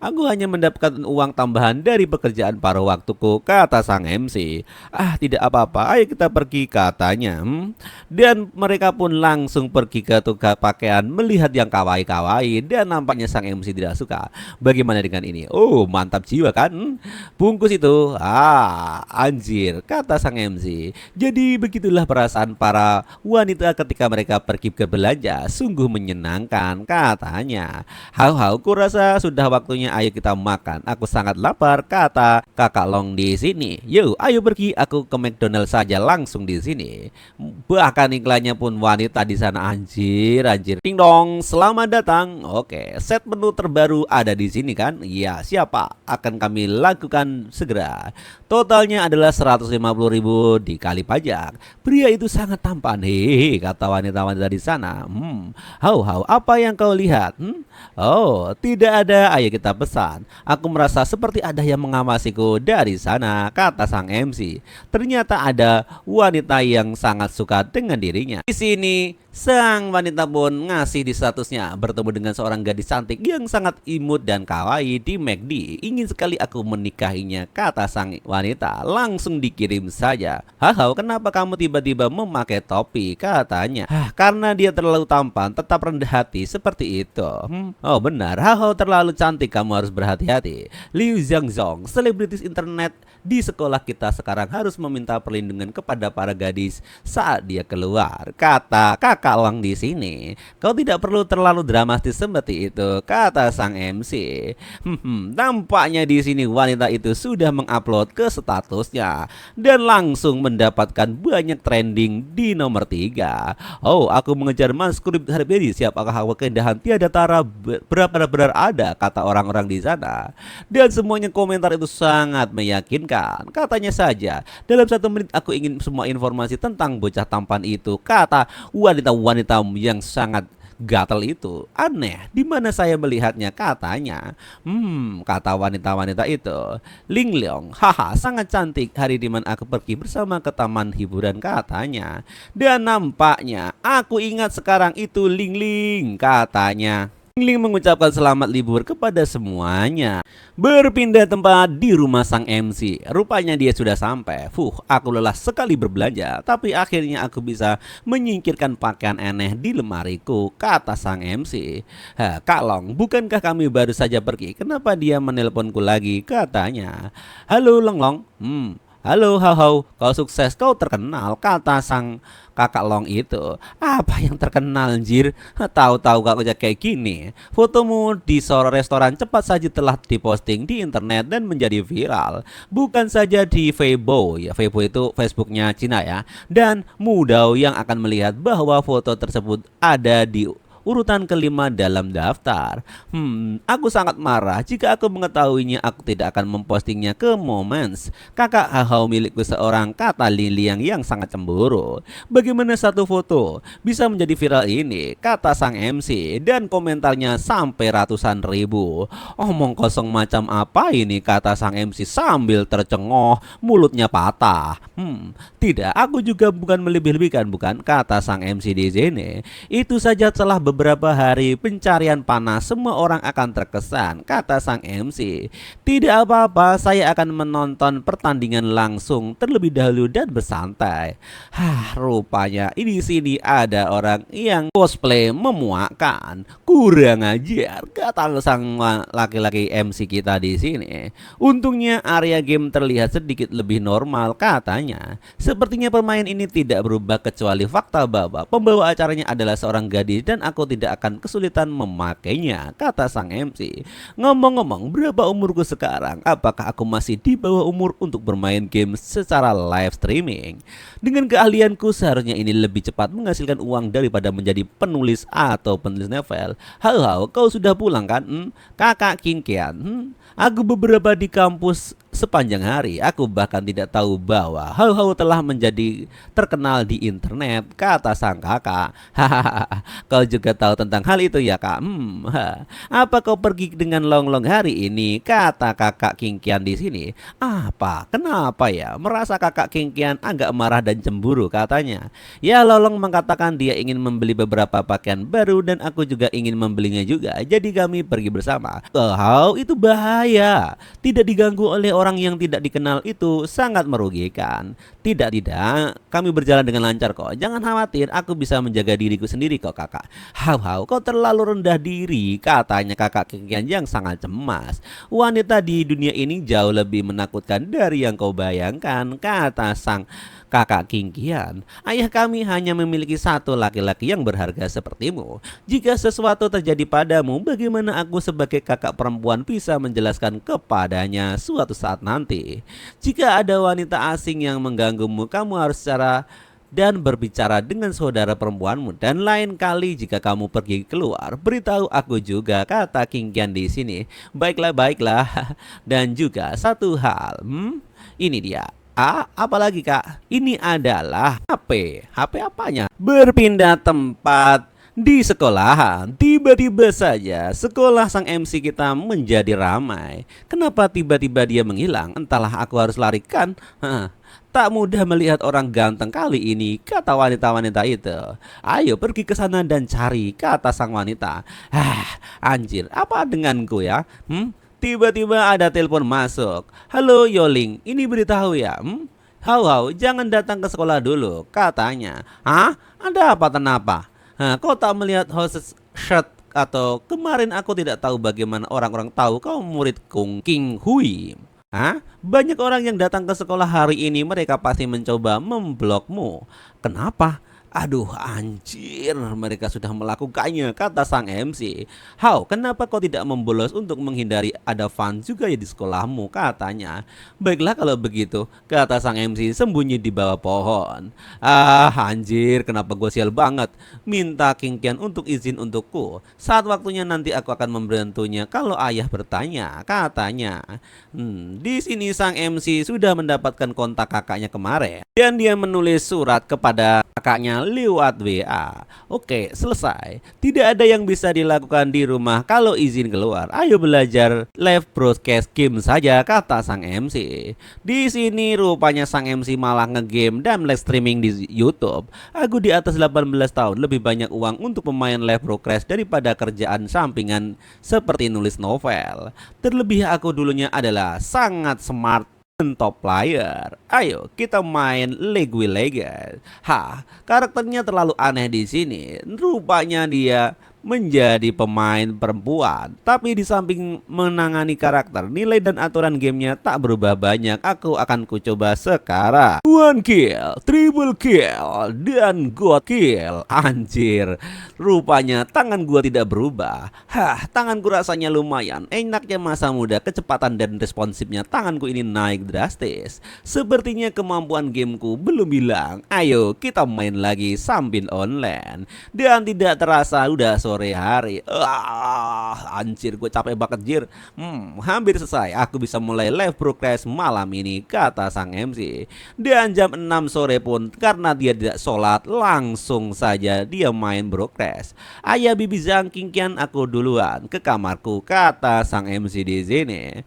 S1: Aku hanya mendapatkan uang tambahan dari pekerjaan paruh waktuku, kata sang MC. Tidak apa-apa, ayo kita pergi, katanya. Dan mereka pun langsung pergi ke tukang pakaian melihat yang kawaii-kawaii dan nampaknya sang MC tidak suka. Bagaimana dengan ini? Oh, mantap jiwa kan? Bungkus itu. Anjir, kata sang MC. Jadi begitulah perasaan para wanita ketika mereka pergi ke belanja. Sungguh menyenangkan, katanya. Hao, kurasa sudah waktunya, ayo kita makan. Aku sangat lapar, kata kakak Long di sini. Yo, ayo pergi, aku ke McDonald saja langsung di sini. Bahkan iklannya pun wanita di sana. Anjir. Ding dong, selamat datang. Oke, set menu terbaru ada di sini kan? Ya, siapa? Akan kami lakukan segera. Totalnya adalah 150.000 dikali pajak. Pria itu sangat tampan, hehehe, kata wanita-wanita di sana. Hao, apa yang kau lihat? Oh, tidak ada, ayo kita pesan. Aku merasa seperti ada yang mengawasiku dari sana, kata sang MC. Ternyata ada wanita yang sangat suka dengan dirinya. Di sini, sang wanita pun ngasih di statusnya bertemu dengan seorang gadis cantik yang sangat imut dan kawaii di McD. Ingin sekali aku menikahinya, kata sang wanita. Langsung dikirim saja. Hahau, kenapa kamu tiba-tiba memakai topi, katanya. Karena dia terlalu tampan, tetap rendah hati seperti itu. Oh benar, hahau terlalu cantik, kamu harus berhati-hati. Liu Zhangzong, selebritis internet di sekolah kita sekarang harus meminta perlindungan kepada para gadis saat dia keluar, kata kakak Long di sini. Kau tidak perlu terlalu dramatis seperti itu, kata sang MC. Nampaknya di sini wanita itu sudah mengupload ke statusnya dan langsung mendapatkan banyak trending di nomor 3. Oh, aku mengejar manuskrip Harpedi, siapakah aku keindahan tiada tara benar-benar ada, kata orang-orang di sana. Dan semuanya komentar itu sangat meyakinkan. Katanya saja, dalam 1 menit aku ingin semua informasi tentang bocah tampan itu, kata wanita-wanita yang sangat gatel itu. Aneh, di mana saya melihatnya, katanya. Kata wanita-wanita itu. Ling Leong, haha, sangat cantik hari dimana aku pergi bersama ke taman hiburan, katanya. Dan nampaknya aku ingat sekarang itu Ling Ling, katanya. Ling mengucapkan selamat libur kepada semuanya. Berpindah tempat di rumah sang MC. Rupanya dia sudah sampai. Aku lelah sekali berbelanja, tapi akhirnya aku bisa menyingkirkan pakaian aneh di lemariku, kata sang MC. Kak Long, bukankah kami baru saja pergi? Kenapa dia menelponku lagi, katanya. Halo Long Long. Halo hau, kau sukses, kau terkenal, kata sang kakak Long itu. Apa yang terkenal, anjir? Tahu-tahu kau aja kayak gini. Fotomu di seorang restoran cepat saja telah diposting di internet dan menjadi viral. Bukan saja di Weibo, ya Weibo itu Facebooknya Cina ya. Dan Mudao yang akan melihat bahwa foto tersebut ada di urutan kelima dalam daftar. Aku sangat marah jika aku mengetahuinya. Aku tidak akan mempostingnya ke Moments, kakak hahau milikku seorang, kata Liliang yang sangat cemburu. Bagaimana satu foto bisa menjadi viral ini, kata sang MC, dan komentarnya sampai ratusan ribu. Omong kosong macam apa ini, kata sang MC sambil tercengoh, mulutnya patah. Tidak, aku juga bukan melebih-lebihkan, bukan, kata sang MC di sini. Itu saja telah beberapa hari pencarian panas, semua orang akan terkesan, kata sang MC. Tidak apa-apa, saya akan menonton pertandingan langsung terlebih dahulu dan bersantai. Rupanya di sini ada orang yang cosplay memuakkan. Kurang ajar, kata sang laki-laki MC kita di sini. Untungnya area game terlihat sedikit lebih normal, katanya. Sepertinya pemain ini tidak berubah kecuali fakta bahwa pembawa acaranya adalah seorang gadis dan aku tidak akan kesulitan memakainya, kata sang MC. Ngomong-ngomong, berapa umurku sekarang? Apakah aku masih di bawah umur untuk bermain game secara live streaming? Dengan keahlianku seharusnya ini lebih cepat menghasilkan uang daripada menjadi penulis atau penulis novel. Halo, kau sudah pulang kan? Kakak Kingkian. Aku beberapa di kampus sepanjang hari. Aku bahkan tidak tahu bahwa hau-hau telah menjadi terkenal di internet, kata sang kakak. Kau juga tahu tentang hal itu ya, kak? Apa kau pergi dengan Long-Long hari ini, kata kakak Kingkian di sini. Apa? Kenapa ya? Merasa kakak Kingkian agak marah dan cemburu, katanya. Ya, Lolong mengatakan dia ingin membeli beberapa pakaian baru dan aku juga ingin membelinya juga. Jadi kami pergi bersama. Itu bahaya. Tidak diganggu oleh orang yang tidak dikenal itu sangat merugikan. Tidak, kami berjalan dengan lancar kok. Jangan khawatir, aku bisa menjaga diriku sendiri kok, kakak. Hau, kau terlalu rendah diri, katanya kakak Kingkian yang sangat cemas. Wanita di dunia ini jauh lebih menakutkan dari yang kau bayangkan, kata sang kakak Kingkian. Ayah kami hanya memiliki satu laki-laki yang berharga sepertimu. Jika sesuatu terjadi padamu, bagaimana aku sebagai kakak perempuan bisa menjelaskan kepadanya suatu saat nanti? Jika ada wanita asing yang mengganggumu, kamu harus secara dan berbicara dengan saudara perempuanmu. Dan lain kali jika kamu pergi keluar, beritahu aku juga, kata Kingkian di sini. Baiklah. Dan juga satu hal, ini dia. Apalagi kak? Ini adalah HP. HP apanya? Berpindah tempat Di sekolahan, tiba-tiba saja sekolah sang MC kita menjadi ramai. Kenapa tiba-tiba dia menghilang? Entahlah, aku harus larikan. Tak mudah melihat orang ganteng kali ini, kata wanita-wanita itu. Ayo pergi ke sana dan cari, kata sang wanita. Anjir, apa denganku ya? Tiba-tiba ada telepon masuk. Halo Yoling, ini beritahu ya. Hau, jangan datang ke sekolah dulu, katanya. Hah? Ada apa kenapa? Kau tak melihat hostess shirt atau kemarin aku tidak tahu bagaimana orang-orang tahu kau murid Kung King Hui. Banyak orang yang datang ke sekolah hari ini, mereka pasti mencoba memblokmu. Kenapa? Aduh anjir, mereka sudah melakukannya, kata sang MC. How, kenapa kau tidak membolos untuk menghindari ada fans juga ya di sekolahmu, katanya. Baiklah kalau begitu, kata sang MC sembunyi di bawah pohon. Anjir, kenapa gue sial banget. Minta Kingkian untuk izin untukku. Saat waktunya nanti aku akan membantunya kalau ayah bertanya, katanya. Di sini sang MC sudah mendapatkan kontak kakaknya kemarin dan dia menulis surat kepada kakaknya lewat WA. Oke, selesai. Tidak ada yang bisa dilakukan di rumah kalau izin keluar. Ayo belajar live broadcast game saja, kata sang MC. Di sini rupanya sang MC malah ngegame dan live streaming di YouTube. Aku di atas 18 tahun, lebih banyak uang untuk pemain live broadcast daripada kerjaan sampingan seperti nulis novel. Terlebih aku dulunya adalah sangat smart top player. Ayo kita main League with Legends. Karakternya terlalu aneh di sini. Rupanya dia menjadi pemain perempuan, tapi di samping menangani karakter, nilai dan aturan gamenya tak berubah banyak. Aku akan coba sekarang. One kill, triple kill, dan god kill. Anjir, rupanya tangan gua tidak berubah. Tanganku rasanya lumayan. Enaknya masa muda, kecepatan dan responsifnya tanganku ini naik drastis. Sepertinya kemampuan gameku belum hilang. Ayo kita main lagi sambil online. Dan tidak terasa udah sore hari. Anjir, gue capek banget jir. Hampir selesai. Aku bisa mulai live broadcast malam ini, kata sang MC. Dan jam 6 sore pun karena dia tidak sholat, langsung saja dia main broadcast. Ayah bibi Zhang Kingkian, aku duluan ke kamarku, kata sang MC di sini.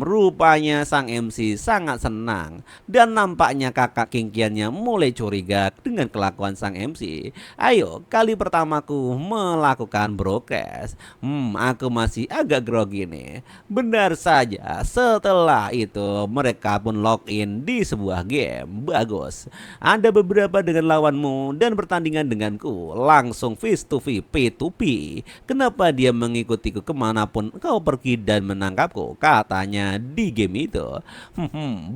S1: Rupanya sang MC sangat senang dan nampaknya kakak Kingkiannya mulai curiga dengan kelakuan sang MC. Ayo, kali pertamaku melakukan broadcast. Aku masih agak grogi nih. Benar saja, setelah itu mereka pun login di sebuah game. Bagus. Ada beberapa dengan lawanmu dan pertandingan denganku langsung face to face, P2P. Kenapa dia mengikutiku kemanapun kau pergi dan menangkapku, katanya di game itu.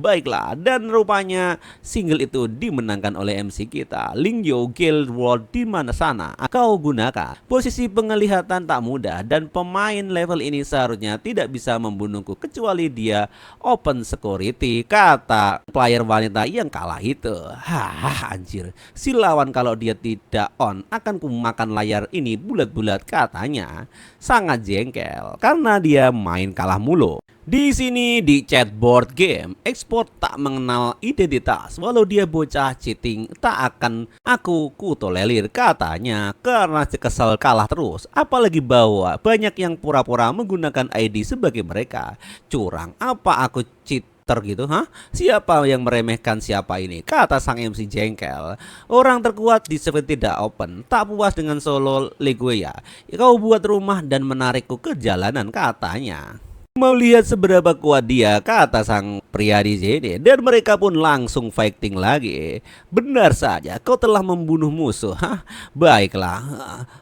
S1: Baiklah, dan rupanya single itu dimenangkan oleh MC kita. Lingyo Guild World di mana sana kau gunakan. Posisi penglihatan tak mudah dan pemain level ini seharusnya tidak bisa membunuhku kecuali dia open security, kata player wanita yang kalah itu. Anjir, si lawan kalau dia tidak on akan kumakan layar ini bulat-bulat, katanya. Sangat jengkel karena dia main kalah mulu. Di sini di chatboard game, export tak mengenal identitas. Walau dia bocah cheating, tak akan aku kutolerir, katanya. Karena kesel kalah terus, apalagi bawa banyak yang pura-pura menggunakan ID sebagai mereka. Curang apa aku cheater gitu, Siapa yang meremehkan siapa ini, kata sang MC jengkel. Orang terkuat di server tidak open, tak puas dengan solo Legue ya. Kau buat rumah dan menarikku ke jalanan, katanya. Mau lihat seberapa kuat dia, kata sang pria di sini, dan mereka pun langsung fighting lagi. Benar saja, kau telah membunuh musuh. Baiklah,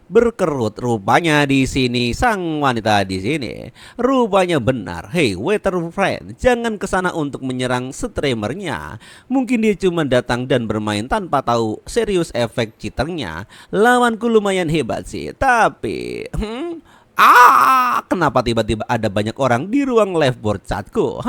S1: berkerut rupanya di sini sang wanita di sini. Rupanya benar. Hey, waiter friend, jangan kesana untuk menyerang streamernya. Mungkin dia cuma datang dan bermain tanpa tahu serius efek cheaternya. Lawanku lumayan hebat sih, tapi Kenapa tiba-tiba ada banyak orang di ruang live board chatku?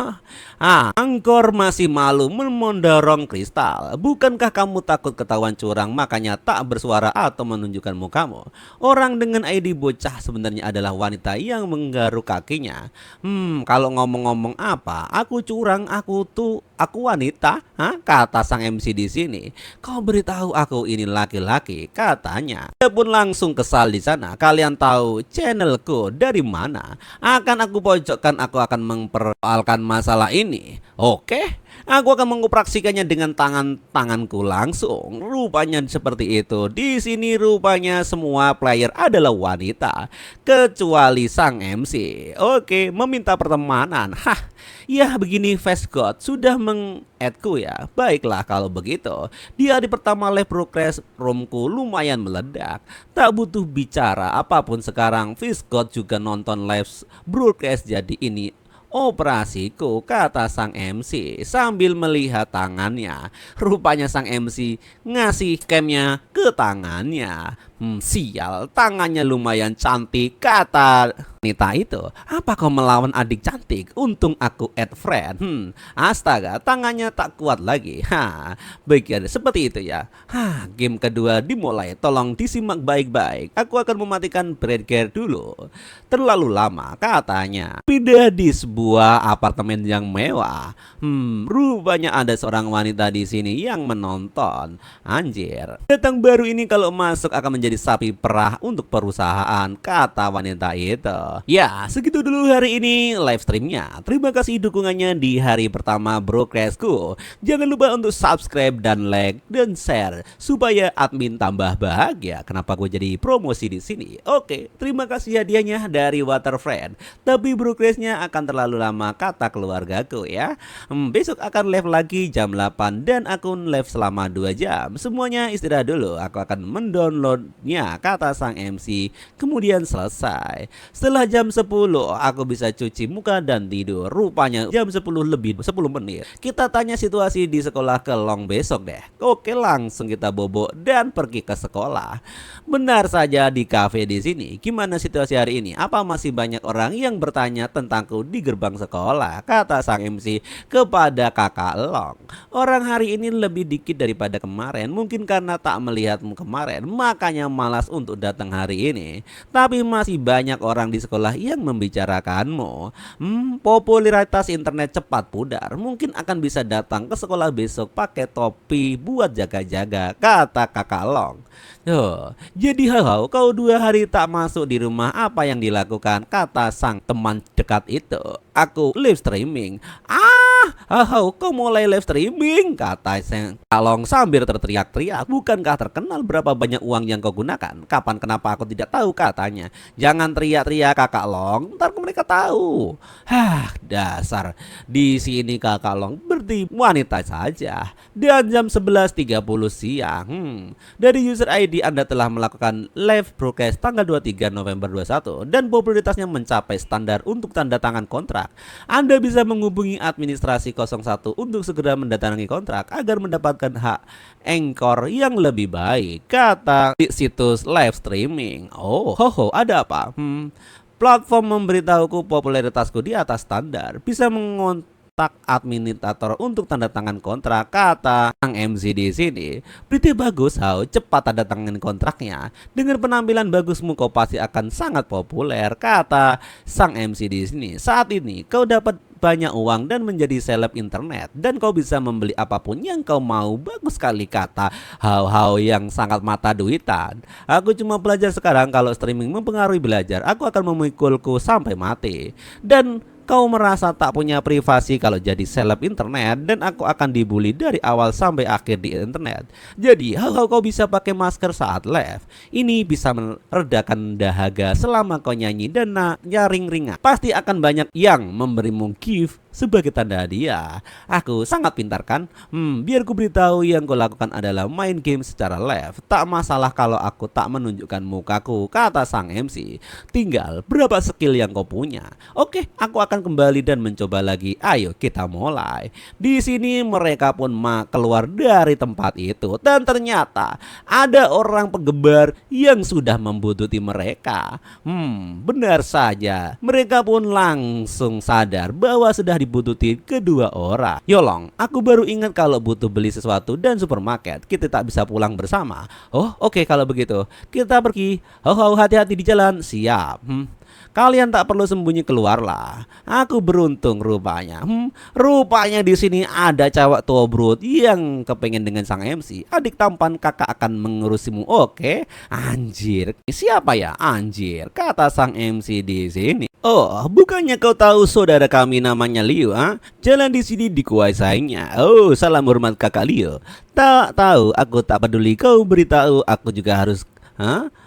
S1: Angkor masih malu mendorong Kristal. Bukankah kamu takut ketahuan curang makanya tak bersuara atau menunjukkan mukamu? Orang dengan ID bocah sebenarnya adalah wanita yang menggaruk kakinya. Kalau ngomong-ngomong apa? Aku curang, aku wanita? Kata sang MC di sini. Kau beritahu aku ini laki-laki, katanya. Dia pun langsung kesal di sana. Kalian tahu channelku dari mana? Akan aku pojokkan, aku akan mempersoalkan masalah ini. Oke, aku akan mengoperasikannya dengan tanganku langsung. Rupanya seperti itu. Di sini rupanya semua player adalah wanita, kecuali sang MC. Oke, meminta pertemanan. Ya begini Fast God sudah meng-add-ku ya. Baiklah kalau begitu. Di hari pertama live progress roomku lumayan meledak. Tak butuh bicara apapun sekarang Fast God juga nonton live broadcast, jadi ini operasiku, kata sang MC sambil melihat tangannya. Rupanya sang MC ngasih camnya ke tangannya. Sial, tangannya lumayan cantik, kata wanita itu. Apa kau melawan adik cantik? Untung aku add friend. Astaga, tangannya tak kuat lagi. Baik, seperti itu ya. Game kedua dimulai. Tolong disimak baik-baik. Aku akan mematikan breaker dulu. Terlalu lama, katanya. Pindah di sebuah apartemen yang mewah. Rupanya ada seorang wanita di sini yang menonton. Anjir. Datang baru ini kalau masuk akan menjadi sapi perah untuk perusahaan, kata wanita itu. Ya, segitu dulu hari ini live streamnya. Terima kasih dukungannya di hari pertama broadcastku. Jangan lupa untuk subscribe dan like dan share supaya admin tambah bahagia. Kenapa gue jadi promosi di sini? Oke, terima kasih hadiahnya dari Waterfriend. Tapi broadcastnya akan terlalu lama, kata keluargaku ya. Besok akan live lagi jam 8 dan akun live selama 2 jam. Semuanya istirahat dulu. Aku akan mendownloadnya, kata sang MC. Kemudian selesai. Setelah jam 10 aku bisa cuci muka dan tidur. Rupanya jam 10 lebih 10 menit. Kita tanya situasi di sekolah ke Long besok deh. Oke, langsung kita bobo dan pergi ke sekolah. Benar saja di kafe di sini. Gimana situasi hari ini? Apa masih banyak orang yang bertanya tentangku di gerbang sekolah? Kata sang MC kepada kakak Long. Orang hari ini lebih dikit daripada kemarin. Mungkin karena tak melihatmu kemarin, makanya malas untuk datang hari ini. Tapi masih banyak orang di sekolah yang membicarakanmu. Popularitas internet cepat pudar. Mungkin akan bisa datang ke sekolah besok pakai topi buat jaga-jaga, kata kakak Long. Jadi kau 2 hari tak masuk di rumah, apa yang dilakukan? Kata sang teman dekat itu. Aku live streaming. Kau mulai live streaming, kata sang Long sambil terteriak-teriak. Bukankah terkenal berapa banyak uang yang kau gunakan? Kapan, kenapa aku tidak tahu, katanya. Jangan teriak-teriak kakak Long, ntar mereka tahu. Dasar. Di sini kakak Long berarti wanita saja. Dan jam 11.30 siang. Dari user ID Anda telah melakukan live broadcast tanggal 23 November 21 dan popularitasnya mencapai standar untuk tanda tangan kontrak. Anda bisa menghubungi administrasi 01 untuk segera mendatangi kontrak agar mendapatkan hak Anchor yang lebih baik, kata di situs live streaming. Ada apa? Platform memberitahuku popularitasku di atas standar. Bisa mengontak administrator untuk tanda tangan kontrak, kata sang MC di sini. Berarti bagus, cepat tanda tangan kontraknya. Dengan penampilan bagusmu kau pasti akan sangat populer, kata sang MC di sini. Saat ini kau dapat banyak uang dan menjadi seleb internet dan kau bisa membeli apapun yang kau mau. Bagus sekali, kata hau yang sangat mata duitan. Aku cuma belajar sekarang, kalau streaming mempengaruhi belajar, aku akan memikulku sampai mati. Dan kau merasa tak punya privasi kalau jadi seleb internet, dan aku akan dibully dari awal sampai akhir di internet. Jadi kau bisa pakai masker saat live. Ini bisa meredakan dahaga selama kau nyanyi dan nyaring ringan. Pasti akan banyak yang memberimu gift sebagai tanda hadiah. Aku sangat pintar kan? Biar ku beritahu yang kau lakukan adalah main game secara live. Tak masalah kalau aku tak menunjukkan mukaku, kata sang MC. Tinggal berapa skill yang kau punya. Oke, aku akan kembali dan mencoba lagi. Ayo kita mulai. Di sini mereka pun keluar dari tempat itu dan ternyata ada orang penggemar yang sudah membuntuti mereka. Benar saja. Mereka pun langsung sadar bahwa sudah dibuntuti kedua orang. Yolong, aku baru ingat kalau butuh beli sesuatu dan supermarket. Kita tak bisa pulang bersama. Oh, oke kalau begitu. Kita pergi. Hati-hati di jalan. Siap. Kalian tak perlu sembunyi, keluarlah. Aku beruntung rupanya. Rupanya di sini ada cewek tua brut yang kepengen dengan sang MC. Adik tampan, kakak akan mengurusimu. Oke, anjir. Siapa ya anjir? Kata sang MC di sini. Oh, bukannya kau tahu saudara kami namanya Leo? Jalan di sini dikuasainya. Oh, salam hormat kakak Leo. Tak tahu, aku tak peduli. Kau beritahu, aku juga harus.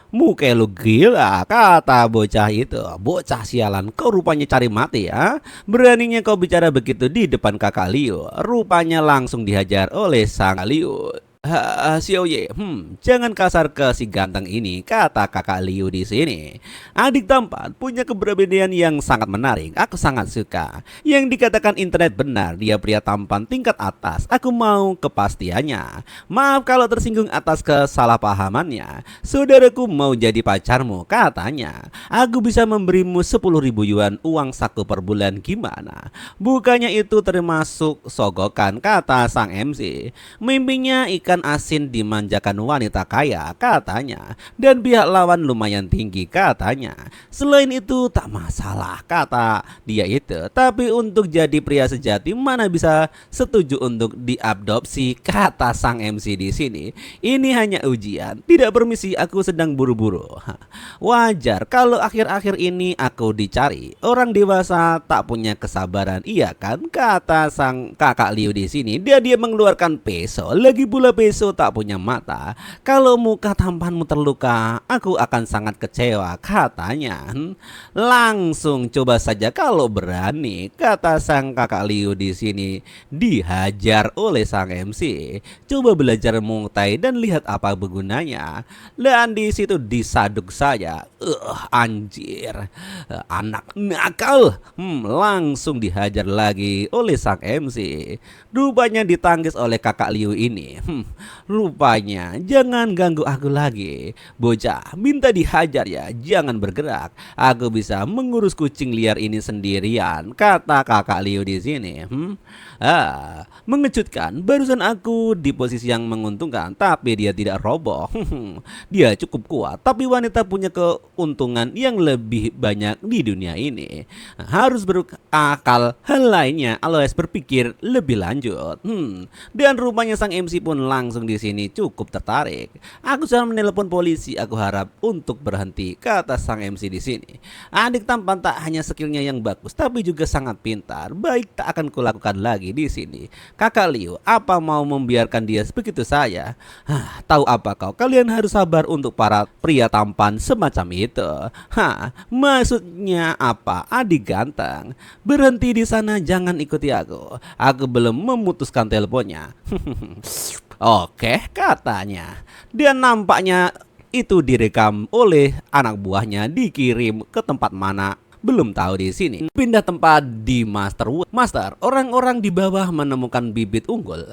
S1: Muka lu gila, kata bocah itu. Bocah sialan, kau rupanya cari mati ya. Beraninya kau bicara begitu di depan kakak Leo. Rupanya langsung dihajar oleh sang Leo. Xiaoye, jangan kasar ke si ganteng ini, kata kakak Liu di sini. Adik tampan punya kepribadian yang sangat menarik. Aku sangat suka. Yang dikatakan internet benar, dia pria tampan tingkat atas. Aku mau kepastiannya. Maaf kalau tersinggung atas kesalahpahamannya. Saudaraku mau jadi pacarmu, katanya. Aku bisa memberimu 10.000 yuan uang saku per bulan, gimana? Bukannya itu termasuk sogokan, kata sang MC. Mimpinya ikan asin dimanjakan wanita kaya, katanya. Dan pihak lawan lumayan tinggi, katanya. Selain itu tak masalah, kata dia itu. Tapi untuk jadi pria sejati mana bisa setuju untuk diadopsi, kata sang MC di sini. Ini hanya ujian, tidak permisi, aku sedang buru-buru. Wajar kalau akhir-akhir ini aku dicari. Orang dewasa tak punya kesabaran, iya kan, kata sang kakak Liu di sini. Dia mengeluarkan peso, lagi pula peso tak punya mata. Kalau muka tampanmu terluka, aku akan sangat kecewa, katanya. Langsung coba saja kalau berani, kata sang kakak Liu di sini. Dihajar oleh sang MC. Coba belajar Muay Thai dan lihat apa begunanya. Dan di situ disaduk saja. Anjir, anak nakal. Langsung dihajar lagi oleh sang MC. Rupanya ditangkis oleh kakak Liu ini. Rupanya jangan ganggu aku lagi. Bocah, minta dihajar ya, jangan bergerak. Aku bisa mengurus kucing liar ini sendirian, kata kakak Liu di sini. Mengejutkan. Barusan aku di posisi yang menguntungkan, tapi dia tidak roboh. Dia cukup kuat, tapi wanita punya keuntungan yang lebih banyak di dunia ini. Harus berakal hal lainnya, alias berpikir lebih lanjut. Dan rupanya sang MC pun langsung di sini cukup tertarik. Aku sudah menelpon polisi, aku harap untuk berhenti, kata sang MC di sini. Adik tampan tak hanya skillnya yang bagus, tapi juga sangat pintar. Baik, tak akan kulakukan lagi di sini. Kakak Liu, apa mau membiarkan dia begitu saja? Tahu apa kau? Kalian harus sabar untuk para pria tampan semacam itu. Maksudnya apa? Adik ganteng, berhenti di sana, jangan ikuti aku. Aku belum memutuskan teleponnya. Oke, katanya. Dan nampaknya itu direkam oleh anak buahnya, dikirim ke tempat mana belum tahu di sini. Pindah tempat di Master, orang-orang di bawah menemukan bibit unggul.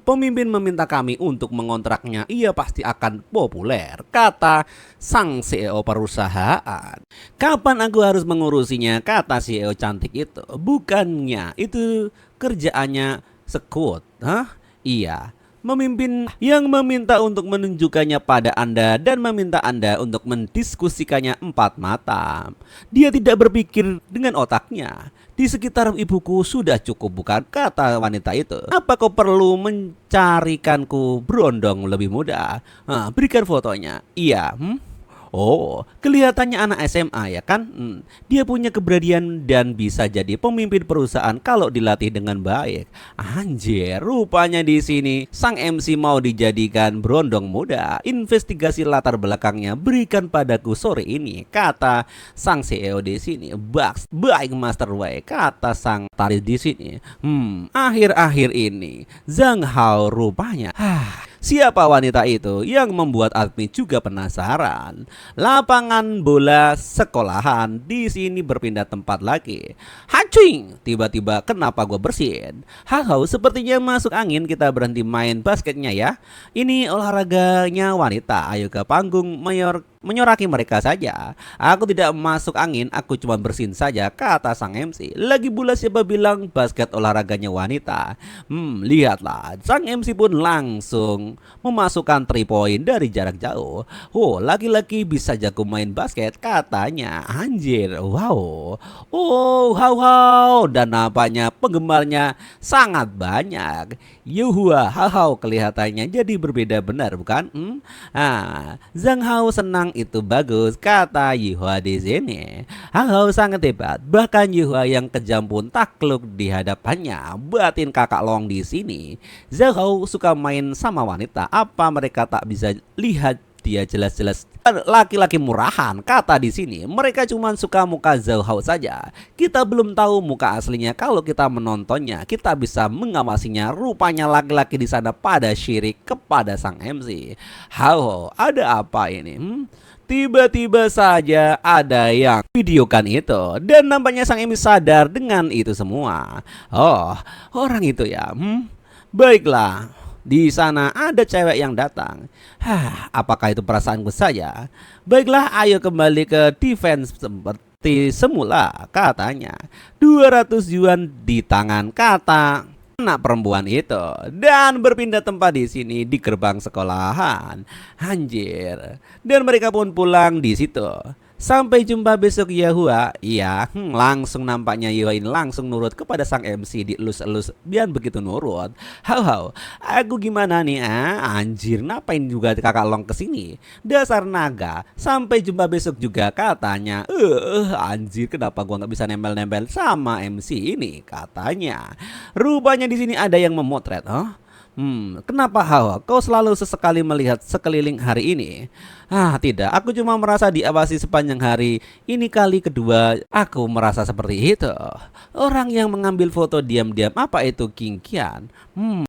S1: Pemimpin meminta kami untuk mengontraknya, ia pasti akan populer, kata sang CEO perusahaan. Kapan aku harus mengurusinya, kata CEO cantik itu. Bukannya itu kerjaannya sekut, Iya. Memimpin yang meminta untuk menunjukkannya pada Anda dan meminta Anda untuk mendiskusikannya empat mata. Dia tidak berpikir dengan otaknya. Di sekitar ibuku sudah cukup, bukan, kata wanita itu. Apa kau perlu mencarikanku berondong lebih mudah? Berikan fotonya. Iya. Oh, kelihatannya anak SMA ya kan? Dia punya keberanian dan bisa jadi pemimpin perusahaan kalau dilatih dengan baik. Anjir, rupanya di sini sang MC mau dijadikan berondong muda. Investigasi latar belakangnya berikan padaku sore ini, kata sang CEO di sini. Bugs, baik Master Wei, kata sang taris di sini. Akhir-akhir ini Zhang Hao rupanya. Siapa wanita itu yang membuat admin juga penasaran. Lapangan bola sekolahan di sini berpindah tempat lagi. Hacing, tiba-tiba kenapa gue bersin? Hau, sepertinya masuk angin, kita berhenti main basketnya ya. Ini olahraganya wanita, ayo ke panggung menyoraki mereka saja. Aku tidak masuk angin, aku cuma bersin saja, kata sang MC. Lagi pula siapa bilang basket olahraganya wanita? Lihatlah, sang MC pun langsung memasukkan 3 point dari jarak jauh. Oh, laki-laki bisa jago main basket katanya. Anjir, wow. Oh, hau, dan nampaknya penggemarnya sangat banyak. Yuhua, hau kelihatannya jadi berbeda benar bukan? Zhang Hao senang, itu bagus, kata Yuhua di sini. Hao sangat hebat, bahkan Yuhua yang kejam pun takluk di hadapannya. Batin kakak Long di sini. Zhang Hao suka main sama wanita, apa mereka tak bisa lihat dia jelas-jelas laki-laki murahan, kata di sini. Mereka cuma suka muka Zhao Hao saja. Kita belum tahu muka aslinya. Kalau kita menontonnya, kita bisa mengawasinya. Rupanya laki-laki di sana pada syirik kepada sang MC. Hao, ada apa ini? Tiba-tiba saja ada yang videokan itu, dan nampaknya sang MC sadar dengan itu semua. Oh, orang itu ya. Baiklah. Di sana ada cewek yang datang. Apakah itu perasaanku saja? Baiklah, ayo kembali ke defense seperti semula, katanya. 200 yuan di tangan, kata anak perempuan itu, dan berpindah tempat di sini di gerbang sekolahan. Anjir. Dan mereka pun pulang di situ. Sampai jumpa besok Yahua. Iya, langsung nampaknya Yahua ini langsung nurut kepada sang MC, dielus-elus biar begitu nurut. Hau, aku gimana nih? Anjir, ngapain juga kakak Long kesini? Dasar naga. Sampai jumpa besok juga, katanya. Anjir, kenapa gua nggak bisa nempel-nempel sama MC ini? Katanya. Rupanya di sini ada yang memotret. Kenapa Hawa? Kau selalu sesekali melihat sekeliling hari ini? Tidak, aku cuma merasa diawasi sepanjang hari. Ini kali kedua aku merasa seperti itu. Orang yang mengambil foto diam-diam, apa itu King Kian?